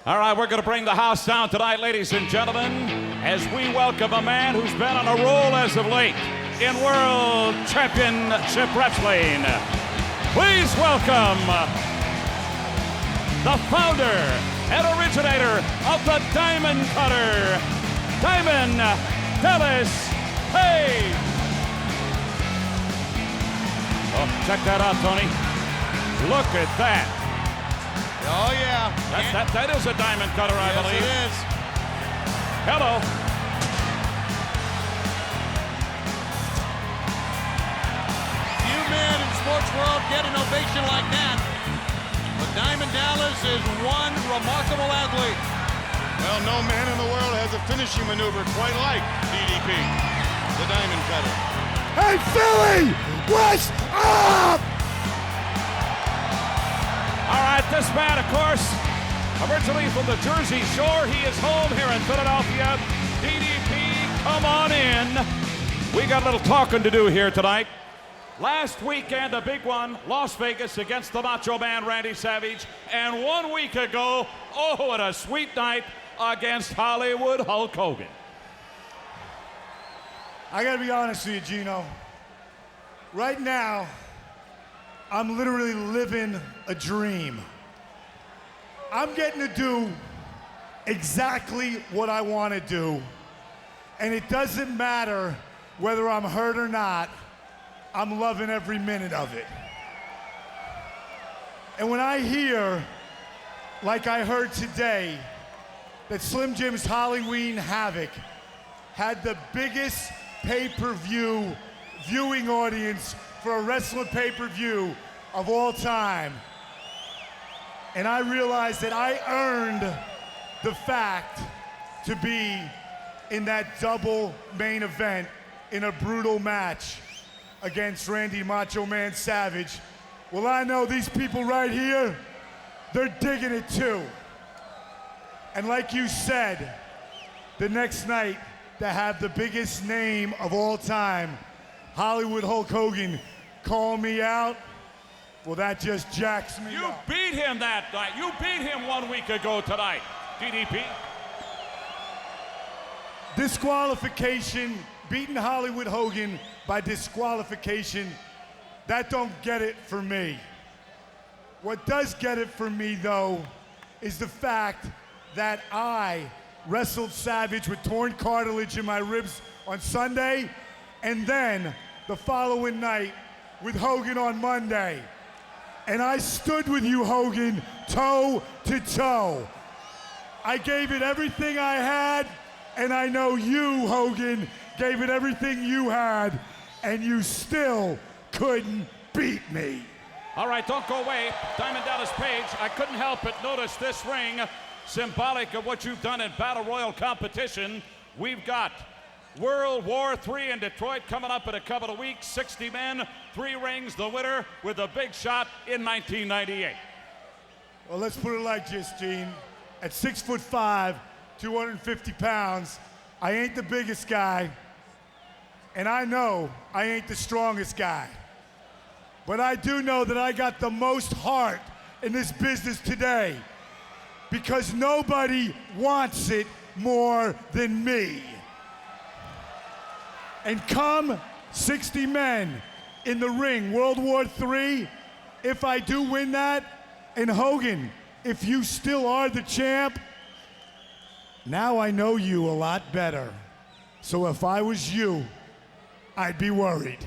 J: All right, we're going to bring the house down tonight, ladies and gentlemen, as we welcome a man who's been on a roll as of late in World Championship Wrestling. Please welcome the founder and originator of the Diamond Cutter, Diamond Dallas Page. Oh, check that out, Tony. Look at that.
F: Oh, yeah.
J: That is a Diamond Cutter, I believe.
F: Yes, it is.
J: Hello.
F: Few men in sports world get an ovation like that. But Diamond Dallas is one remarkable athlete.
N: Well, no man in the world has a finishing maneuver quite like DDP, the Diamond Cutter.
H: Hey, Philly! What's up?
J: All right, this man, of course, originally from the Jersey Shore. He is home here in Philadelphia. DDP, come on in. We got a little talking to do here tonight. Last weekend, a big one, Las Vegas against the Macho Man, Randy Savage. And 1 week ago, oh, what a sweet night against Hollywood Hulk Hogan.
B: I gotta be honest with you, Gino. Right now, I'm literally living a dream. I'm getting to do exactly what I want to do. And it doesn't matter whether I'm hurt or not. I'm loving every minute of it. And when I hear, like I heard today, that Slim Jim's Halloween Havoc had the biggest pay-per-view viewing audience for a wrestling pay-per-view of all time. And I realized that I earned the fact to be in that double main event in a brutal match against Randy Macho Man Savage. Well, I know these people right here, they're digging it too. And like you said, the next night to have the biggest name of all time, Hollywood Hulk Hogan, call me out, well, that just jacks me up.
J: You beat him that night. You beat him 1 week ago tonight, DDP.
B: Disqualification, beating Hollywood Hogan by disqualification, that don't get it for me. What does get it for me, though, is the fact that I wrestled Savage with torn cartilage in my ribs on Sunday, and then the following night with Hogan on Monday. And I stood with you, Hogan, toe to toe. I gave it everything I had, and I know you, Hogan, gave it everything you had, and you still couldn't beat me.
J: All right, don't go away. Diamond Dallas Page, I couldn't help but notice this ring, symbolic of what you've done in Battle Royal competition. We've got World War III in Detroit coming up in a couple of weeks. 60 men, 3 rings, the winner with a big shot in 1998.
B: Well, let's put it like this, Gene. At 6'5", 250 pounds, I ain't the biggest guy, and I know I ain't the strongest guy. But I do know that I got the most heart in this business today, because nobody wants it more than me. And come 60 men in the ring, World War III, if I do win that, and Hogan, if you still are the champ, now I know you a lot better. So if I was you, I'd be worried.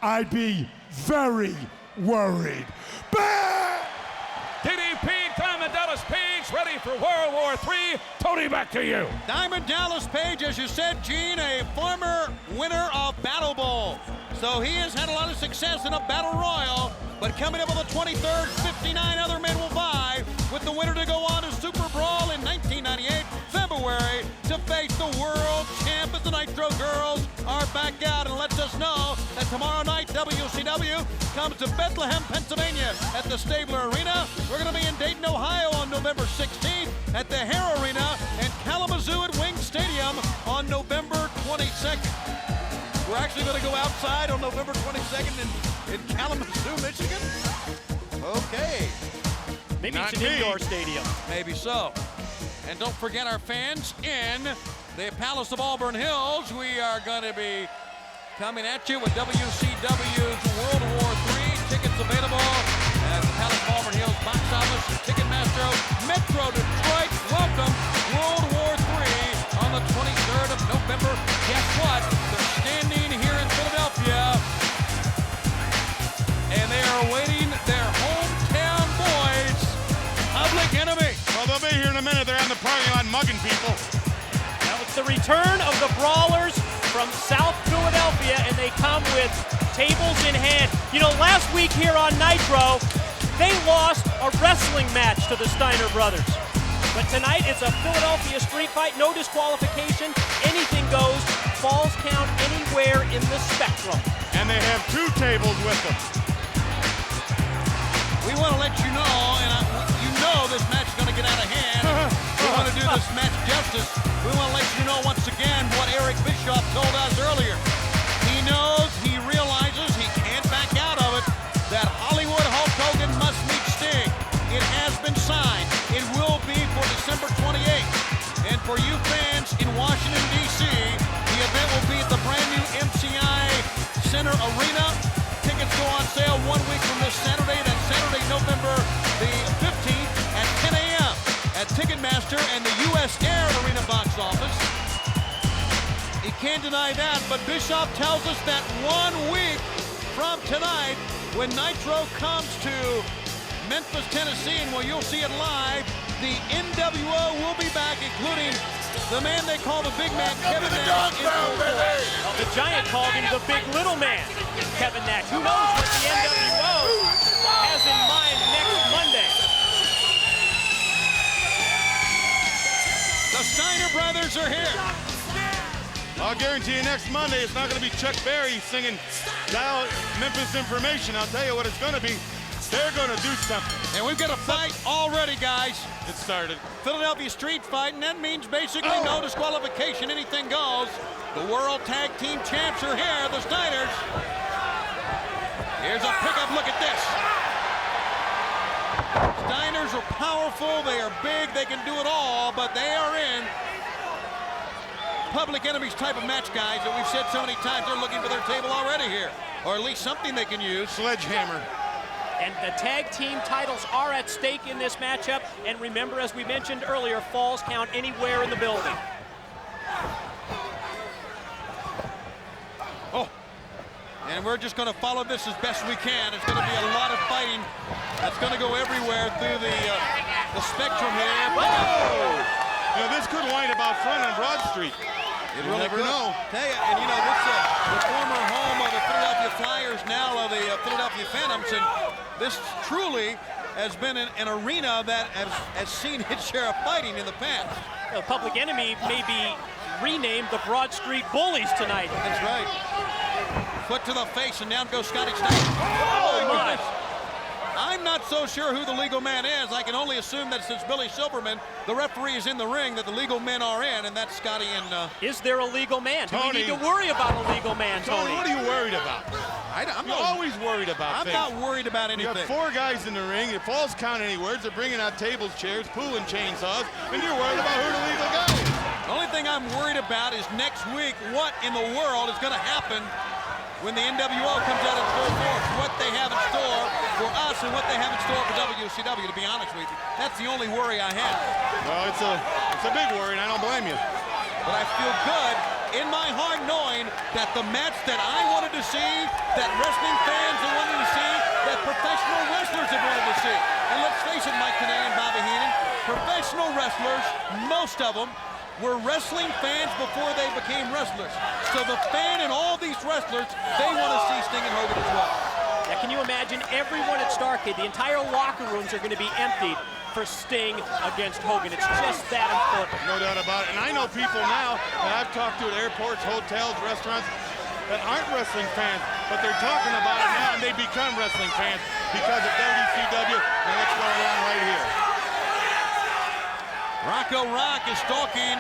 B: I'd be very worried. Bah!
J: DDP, Diamond Dallas Page, ready for World War III. Tony, back to you.
F: Diamond Dallas Page, as you said, Gene, a former winner of Battle Bowl. So he has had a lot of success in a Battle Royal, but coming up on the 23rd, 59 other men will vie with the winner to go on to Super Brawl in 1998, February, to face the world champ as the Nitro Girls are back out, and lets us know that tomorrow night WCW comes to Bethlehem, Pennsylvania at the Stabler Arena. We're going to be in Dayton, Ohio on November 16th at the Hare Arena, and Kalamazoo at Wing Stadium on November 22nd. We're actually going to go outside on November 22nd in Kalamazoo, Michigan? Okay.
C: Maybe it's an indoor stadium.
F: Maybe so. And don't forget our fans in the Palace of Auburn Hills. We are going to be coming at you with WCW's World War III. Tickets available at the Palace of Auburn Hills box office, Ticketmaster, Metro Detroit. Welcome, World War III on the 23rd of November. Guess what? They're standing here in Philadelphia, and they are awaiting their hometown boys, Public Enemy.
N: Well, they'll be here in a minute. They're on the parking lot mugging people.
C: Now it's the return of the Brawlers from South Philadelphia, and they come with tables in hand. You know, last week here on Nitro, they lost a wrestling match to the Steiner Brothers. But tonight it's a Philadelphia street fight, no disqualification, anything goes, falls count anywhere in the spectrum.
N: And they have 2 tables with them.
F: We want to let you know, and you know this match is going to get out of hand. We want to do this match justice. We want to let you know once again what Eric Bischoff told us earlier. He knows, he realizes he can't back out of it, that Hollywood Hulk Hogan must meet Sting. It has been signed. It will be for December 28th. And for you fans in Washington, D.C., the event will be at the brand new MCI Center Arena. Tickets go on sale 1 week from this Saturday. That's Saturday, November the 15th at 10 a.m. at Ticketmaster and the U.S. Air Arena box office. He can't deny that, but Bischoff tells us that 1 week from tonight, when Nitro comes to Memphis, Tennessee, and you'll see it live, the NWO will be back, including the man they call the big man, Kevin Nash.
C: The Giant called him the big little man, Kevin Nash. Who knows what the NWO has in mind next Monday?
F: The Steiner Brothers are here.
N: I'll guarantee you next Monday it's not going to be Chuck Berry singing Dial Memphis Information. I'll tell you what it's going to be. They're going to do something.
F: And we've got a fight already, guys.
N: It started.
F: Philadelphia street fight, and that means basically no disqualification. Anything goes. The World Tag Team Champs are here, the Steiners. Here's a pickup look at this. Steiners are powerful, they are big, they can do it all, but they are in public enemies type of match, guys, that we've said so many times. They're looking for their table already here, or at least something they can use.
N: Sledgehammer.
C: And the tag team titles are at stake in this matchup. And remember, as we mentioned earlier, falls count anywhere in the building.
F: Oh, and we're just going to follow this as best we can. It's going to be a lot of fighting. That's going to go everywhere through the spectrum here.
N: Whoa! You know, this could wind up out front on Broad Street.
F: You really never know. Tell you, and you know, this the former home of the Philadelphia Flyers, now of the Philadelphia Phantoms, and this truly has been an arena that has seen its share of fighting in the past.
C: The Public Enemy may be renamed the Broad Street Bullies tonight.
F: That's right. Foot to the face, and down goes Scotty Steiner. Oh, my goodness. I'm not so sure who the legal man is. I can only assume that since Billy Silverman, the referee, is in the ring, that the legal men are in, and that's Scotty and...
C: Is there a legal man?
N: Tony,
C: Do we need to worry about a legal man, Tony?
N: What are you worried about? You're always worried about things.
F: I'm not worried about anything.
N: You got 4 guys in the ring. If falls count anywhere, they're bringing out tables, chairs, pool, and chainsaws, and you're worried about who the legal guy is.
F: The only thing I'm worried about is next week, what in the world is going to happen when the NWO comes out in full force, what they have in store for us and what they have in store for WCW, to be honest with you. That's the only worry I have.
N: Well, it's a big worry, and I don't blame you.
F: But I feel good in my heart knowing that the match that I wanted to see, that wrestling fans have wanted to see, that professional wrestlers have wanted to see. And let's face it, Mike Tenay and Bobby Heenan, professional wrestlers, most of them, were wrestling fans before they became wrestlers. So the fan and all these wrestlers, they want to see Sting and Hogan as well.
C: Now, can you imagine everyone at Starrcade, the entire locker rooms are going to be emptied for Sting against Hogan. It's just that important.
N: No doubt about it. And I know people now that I've talked to at airports, hotels, restaurants that aren't wrestling fans, but they're talking about it now and they become wrestling fans because of WCW and what's going on right here.
F: Rocco Rock is stalking.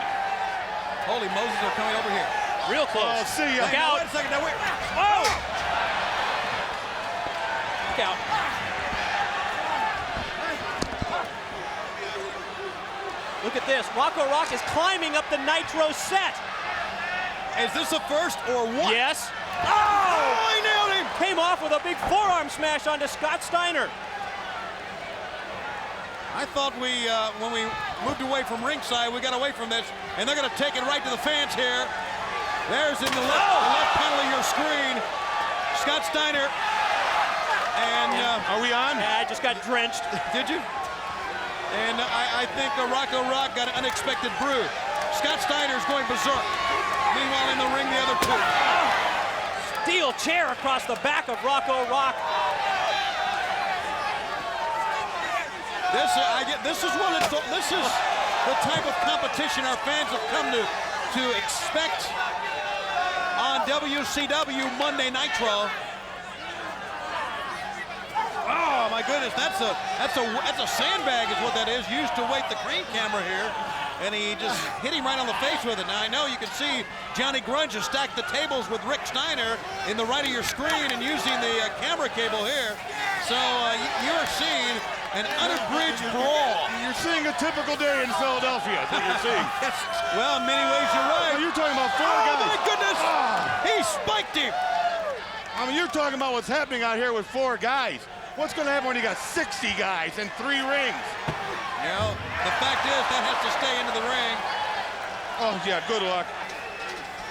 F: Holy Moses, are coming over here.
C: Real close.
N: Oh, see ya.
C: Look out.
F: Wait a second. Now, wait.
C: Oh! Look out. Look at this. Rocco Rock is climbing up the Nitro set.
F: Is this a first or what?
C: Yes.
F: Oh! He nailed him.
C: Came off with a big forearm smash onto Scott Steiner.
F: I thought when we moved away from ringside, we got away from this, and they're going to take it right to the fans here. There's in the left panel of your screen, Scott Steiner. And
N: are we on?
C: Yeah, I just got drenched.
F: Did you? And I think Rocco Rock got an unexpected brew. Scott Steiner's going berserk. Meanwhile, in the ring, the other two.
C: Steel chair across the back of Rocco Rock.
F: This is the type of competition our fans have come to expect on WCW Monday Nitro. Oh my goodness, that's a sandbag is what that is, used to weight the crane camera here. And he just hit him right on the face with it. Now I know you can see Johnny Grunge has stacked the tables with Rick Steiner in the right of your screen and using the camera cable here. So you're seeing an unabridged brawl.
N: You're seeing a typical day in Philadelphia. That's what you're seeing.
F: Yes. Well, in many ways you're right.
N: Well, you're talking about 4 guys.
F: Oh my goodness! He spiked him.
N: I mean, you're talking about what's happening out here with 4 guys. What's going to happen when you got 60 guys and 3 rings?
F: You know, the fact is that has to stay into the ring.
N: Oh yeah, good luck.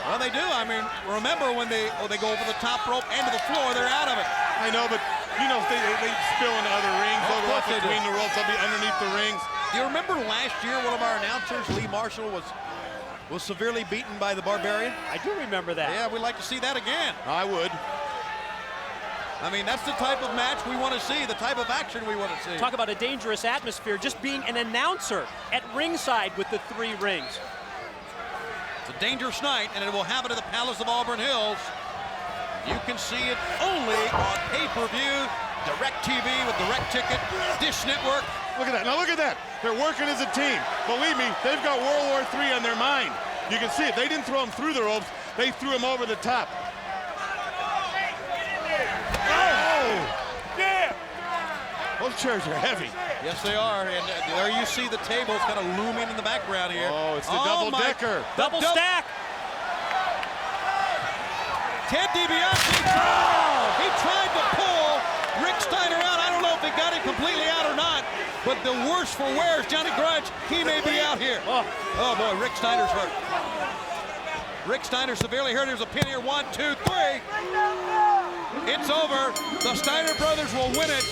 F: Well, they do. I mean, remember when they go over the top rope and to the floor, they're out of it.
N: I know, but you know, they spill into other rings. They'll go up between the ropes. They'll be underneath the rings.
F: Do you remember last year one of our announcers, Lee Marshall, was severely beaten by the Barbarian?
C: I do remember that.
F: Yeah, we'd like to see that again.
N: I would.
F: I mean, that's the type of match we want to see, the type of action we want to see.
C: Talk about a dangerous atmosphere, just being an announcer at ringside with the 3 rings.
F: It's a dangerous night, and it will happen at the Palace of Auburn Hills. You can see it only on pay-per-view, DirecTV with Direct Ticket, Dish Network.
N: Look at that. Now look at that. They're working as a team. Believe me, they've got World War III on their mind. You can see it. They didn't throw him through the ropes. They threw him over the top. Oh! Yeah! Those chairs are heavy.
F: Yes, they are. And there you see the tables kind of looming in the background here.
N: Oh, it's the double-decker.
C: Double stack.
F: Ted DiBiase, he tried to pull Rick Steiner out. I don't know if he got him completely out or not, but the worst for wear is Johnny Grudge. He may be out here. Oh boy, Rick Steiner's hurt. Rick Steiner severely hurt. There's a pin here. 1, 2, 3. It's over. The Steiner brothers will win it.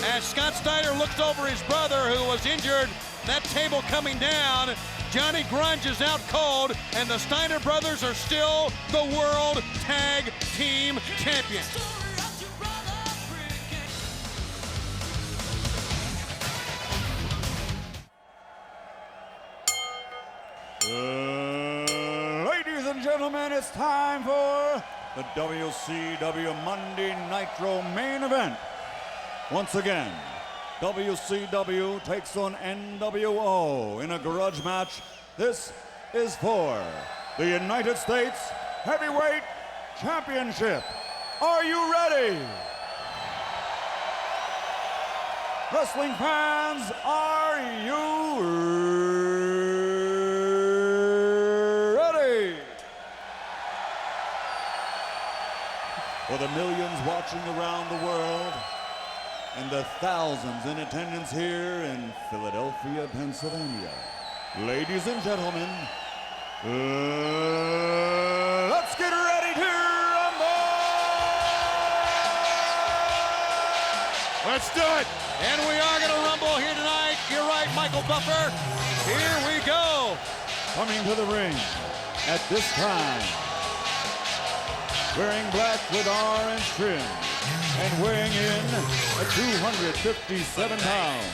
F: As Scott Steiner looks over his brother who was injured, that table coming down. Johnny Grunge is out cold, and the Steiner brothers are still the World Tag Team Champions.
J: Ladies and gentlemen, it's time for the WCW Monday Nitro main event. Once again, WCW takes on NWO in a grudge match. This is for the United States Heavyweight Championship. Are you ready? Wrestling fans, are you ready? For the millions watching around the world, and the thousands in attendance here in Philadelphia, Pennsylvania. Ladies and gentlemen, let's get ready to rumble!
N: Let's do it!
F: And we are going to rumble here tonight. You're right, Michael Buffer. Here we go.
J: Coming to the ring at this time, wearing black with orange trim, and weighing in at 257 pounds,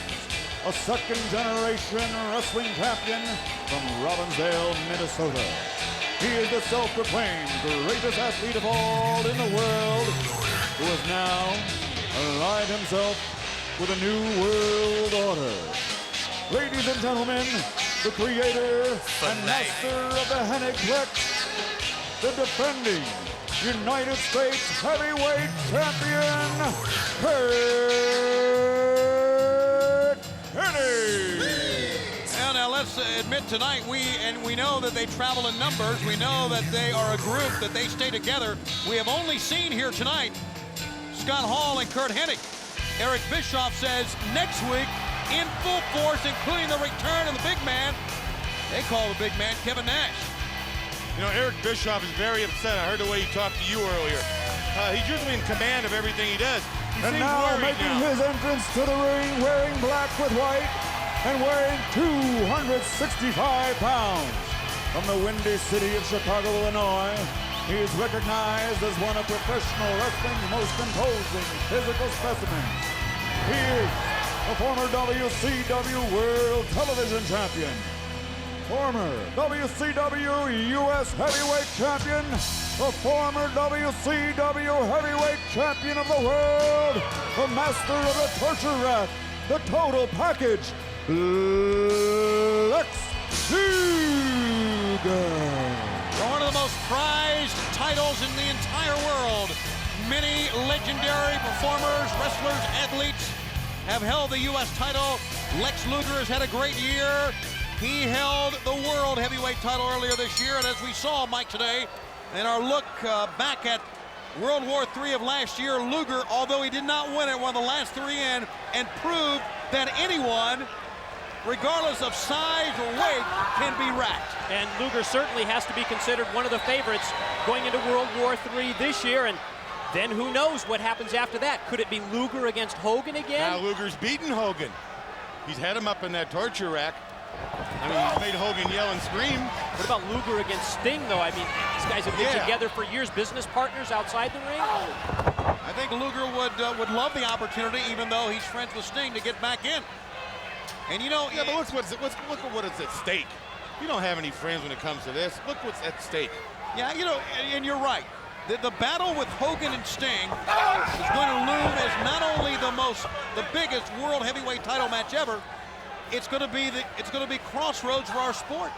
J: a second-generation wrestling champion from Robbinsdale, Minnesota. He is the self-proclaimed greatest athlete of all in the world, who has now allied himself with a new world order. Ladies and gentlemen, the creator and master of the Hennigplex, the defending United States Heavyweight Champion, Curt Hennig.
F: Well, now let's admit tonight we know that they travel in numbers. We know that they are a group, that they stay together. We have only seen here tonight Scott Hall and Curt Hennig. Eric Bischoff says next week in full force, including the return of the big man. They call the big man Kevin Nash.
N: You know, Eric Bischoff is very upset. I heard the way he talked to you earlier. He's usually in command of everything he does. He
J: And
N: seems
J: now
N: worried
J: making
N: now.
J: his entrance to the ring, wearing black with white and weighing 265 pounds. From the windy city of Chicago, Illinois, he is recognized as one of professional wrestling's most imposing physical specimens. He is a former WCW World Television Champion, former WCW U.S. Heavyweight Champion, the former WCW Heavyweight Champion of the World, the master of the torture rack, the total package, Lex Luger.
F: One of the most prized titles in the entire world. Many legendary performers, wrestlers, athletes have held the U.S. title. Lex Luger has had a great year. He held the World Heavyweight title earlier this year, and as we saw, Mike, today, in our look back at World War III of last year, Luger, although he did not win it, one of the last three in, and proved that anyone, regardless of size or weight, can be racked.
C: And Luger certainly has to be considered one of the favorites going into World War III this year, and then who knows what happens after that? Could it be Luger against Hogan again?
N: Now Luger's beaten Hogan. He's had him up in that torture rack. I mean, he's made Hogan yell and scream.
C: What about Luger against Sting, though? I mean, these guys have been together for years, business partners outside the ring.
F: I think Luger would love the opportunity, even though he's friends with Sting, to get back in. And you know,
N: yeah, but look at what is at stake. You don't have any friends when it comes to this. Look what's at stake.
F: Yeah, you know, and you're right. The battle with Hogan and Sting is going to loom as not only the biggest world heavyweight title match ever. It's going to be crossroads for our sport.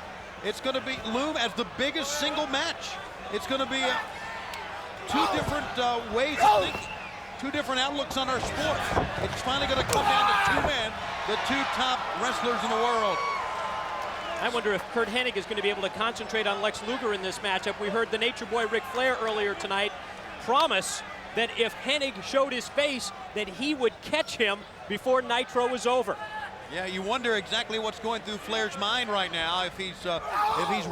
F: It's going to be loom as the biggest single match. It's going to be two different ways of thinking, two different outlooks on our sport. It's finally going to come down to two men, the two top wrestlers in the world.
C: I wonder if Curt Hennig is going to be able to concentrate on Lex Luger in this matchup. We heard the Nature Boy Ric Flair earlier tonight promise that if Hennig showed his face, that he would catch him before Nitro was over.
F: Yeah, you wonder exactly what's going through Flair's mind right now, if he's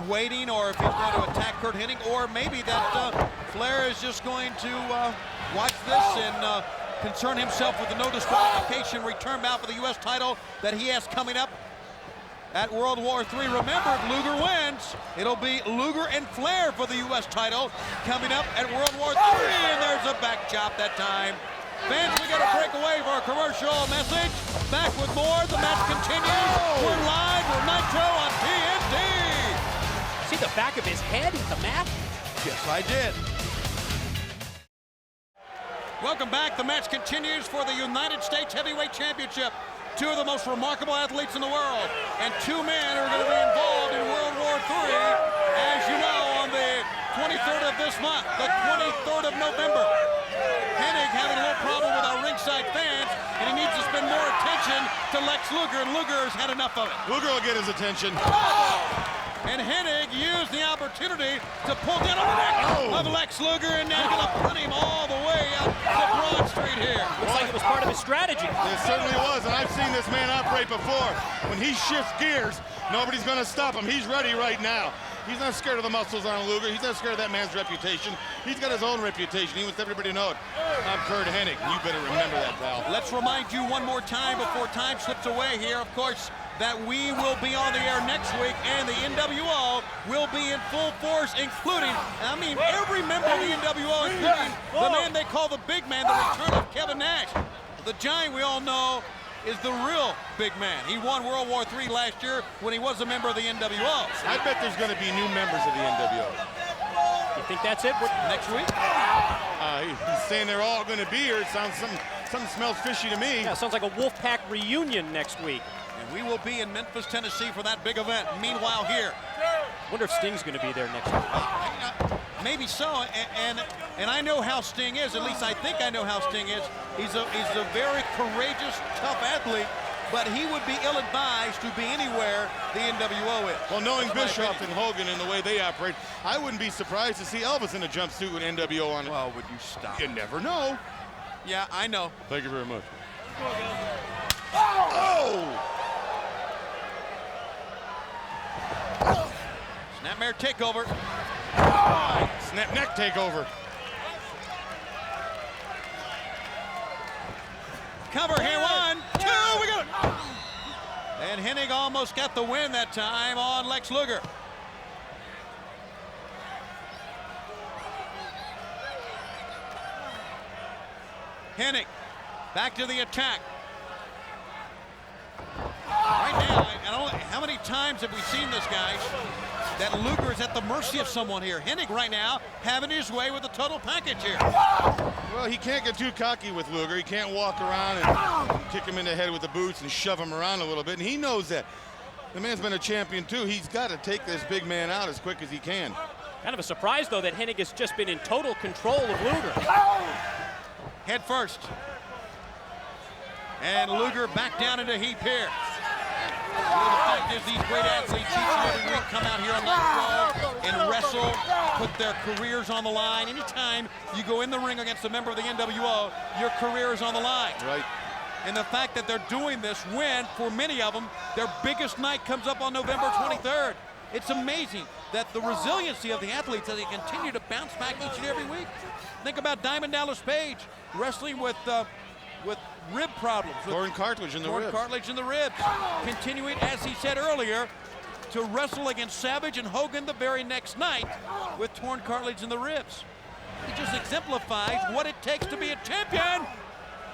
F: waiting or if he's going to attack Curt Hennig, or maybe that Flair is just going to watch this and concern himself with the no disqualification return bout for the U.S. title that he has coming up at World War III. Remember, if Luger wins, it'll be Luger and Flair for the U.S. title coming up at World War III, and there's a back chop that time. Fans, we got to break away for our commercial message. Back with more. The match continues. We're live with Nitro on TNT.
C: See the back of his head at the mat?
F: Yes, I did. Welcome back. The match continues for the United States Heavyweight Championship. Two of the most remarkable athletes in the world, and two men are going to be involved in World War III, as you know, on the 23rd of this month, the 23rd of November. Hennig having a little problem with our ringside fans, and he needs to spend more attention to Lex Luger, and Luger has had enough of it.
N: Luger will get his attention.
F: And Hennig used the opportunity to pull down on the neck of Lex Luger, and now going to put him all the way up to Broad Street here.
C: Looks like it was part of his strategy.
N: It certainly was, and I've seen this man operate before. When he shifts gears, nobody's going to stop him. He's ready right now. He's not scared of the muscles on Luger. He's not scared of that man's reputation. He's got his own reputation. He wants everybody to know it. I'm Curt Hennig. You better remember that, pal.
F: Let's remind you one more time before time slips away here, of course, that we will be on the air next week, and the NWO will be in full force, including, I mean, every member of the NWO, including the man they call the big man, the return of Kevin Nash. The Giant, we all know, is the real big man. He won World War III last year when he was a member of the NWO.
N: I bet there's going to be new members of the NWO.
C: You think that's it?
F: Next week?
N: He's saying they're all going to be here. It sounds something smells fishy to me.
C: Yeah, it sounds like a Wolfpack reunion next week.
F: And we will be in Memphis, Tennessee for that big event. Meanwhile here.
C: Wonder if Sting's going to be there next week.
F: Maybe so, and I know how Sting is. At least I think I know how Sting is. He's a very courageous, tough athlete, but he would be ill-advised to be anywhere the NWO is.
N: Well, knowing Bischoff and Hogan and the way they operate, I wouldn't be surprised to see Elvis in a jumpsuit with NWO on it.
F: Well, would you stop?
N: You never know.
F: Yeah, I know.
N: Thank you very much.
F: Snapmare takeover.
N: Snap neck takeover.
F: Cover here, 1, 2, we got it. And Hennig almost got the win that time on Lex Luger. Hennig back to the attack. Right now, how many times have we seen this, guys, that Luger is at the mercy of someone here? Hennig right now having his way with the total package here.
N: Well, he can't get too cocky with Luger. He can't walk around and kick him in the head with the boots and shove him around a little bit, and he knows that. The man's been a champion, too. He's got to take this big man out as quick as he can.
C: Kind of a surprise, though, that Hennig has just been in total control of Luger.
F: Head first. And Luger back down into heat here. Well, the fact is, these great athletes each and every week come out here on Nitro and wrestle, put their careers on the line. Anytime you go in the ring against a member of the NWO, your career is on the line.
N: Right.
F: And the fact that they're doing this when, for many of them, their biggest night comes up on November 23rd. It's amazing that the resiliency of the athletes as they continue to bounce back each and every week. Think about Diamond Dallas Page wrestling with with rib problems.
N: Torn cartilage in the ribs.
F: Torn cartilage in the ribs. Continuing, as he said earlier, to wrestle against Savage and Hogan the very next night with torn cartilage in the ribs. He just exemplifies what it takes to be a champion.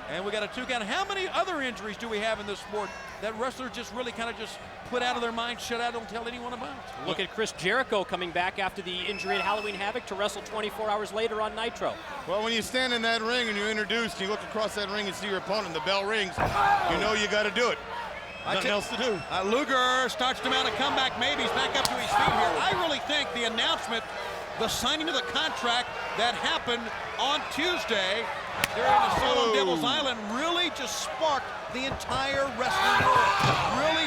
F: And we got a 2 count. How many other injuries do we have in this sport that wrestlers just really kind of just put out of their mind, shut out, don't tell anyone about?
C: Look at Chris Jericho coming back after the injury at Halloween Havoc to wrestle 24 hours later on Nitro.
N: Well, when you stand in that ring and you're introduced, you look across that ring and see your opponent, the bell rings, you know you got to do it. Nothing else to do.
F: Luger starts to mount a comeback. Maybe he's back up to his feet here. I really think the announcement, the signing of the contract that happened on Tuesday during the Soul on Devil's Island really just sparked the entire wrestling world. Really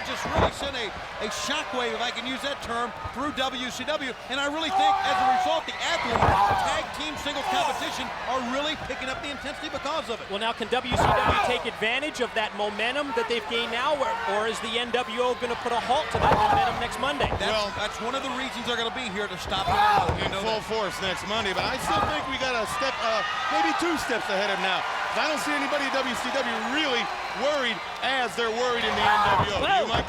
F: sent a shockwave, if I can use that term, through WCW. And I really think, as a result, the athletes, tag team singles competition, are really picking up the intensity because of it.
C: Well, now can WCW take advantage of that momentum that they've gained now, or is the NWO going to put a halt to that momentum next Monday?
F: That's one of the reasons they're going to be here to stop it.
N: In full force next Monday, but I still think we got a step, maybe 2 steps ahead of now. I don't see anybody at WCW really worried as they're worried in the NWO.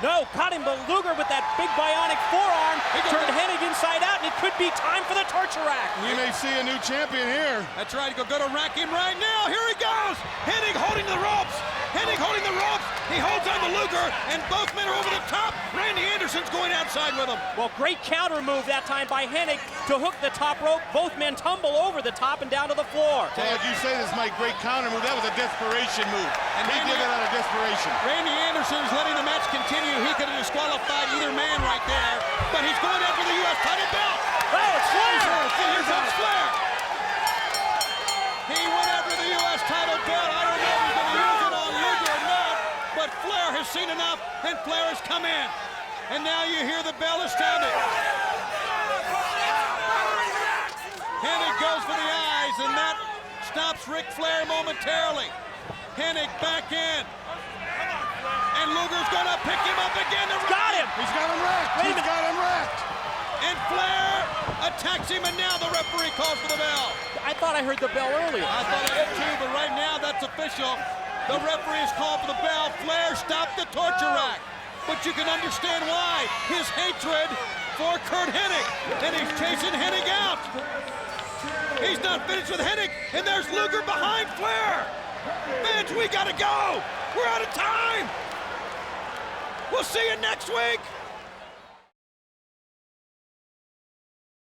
C: No, caught him, but Luger with that big bionic forearm. He turned Hennig inside out, and it could be time for the torture rack.
N: We may see a new champion here.
F: That's right, go to rack him right now. Here he goes. Hennig holding the ropes. Hennig holding the ropes. He holds on to Luger, and both men are over the top. Randy Anderson's going outside with him.
C: Well, great counter move that time by Hennig to hook the top rope. Both men tumble over the top and down to the floor.
N: So like you say, this is my great counter move. That was a desperation move. And he did it out of desperation.
F: Randy Anderson's letting the match continue. He could have disqualified either man right there, but he's going after the U.S. title belt.
C: Oh, it's Flair!
F: Here comes Flair. He went after the U.S. title belt. I don't know if he's going to use it on Luger or not, but Flair has seen enough, and Flair has come in. And now you hear the bell is sounding. Hennig goes for the eyes, and that stops Ric Flair momentarily. Hennig back in. And Luger's gonna pick him up again.
C: Got him!
N: He's got him wrecked! He's got him wrecked!
F: And Flair attacks him, and now the referee calls for the bell.
C: I thought I heard the bell earlier.
F: I thought I did too, but right now that's official. The referee has called for the bell. Flair stopped the torture rack. But you can understand why. His hatred for Curt Hennig. And he's chasing Hennig out. He's not finished with Hennig, and there's Luger behind Flair. Fans, we gotta go. We're out of time. We'll see you next week.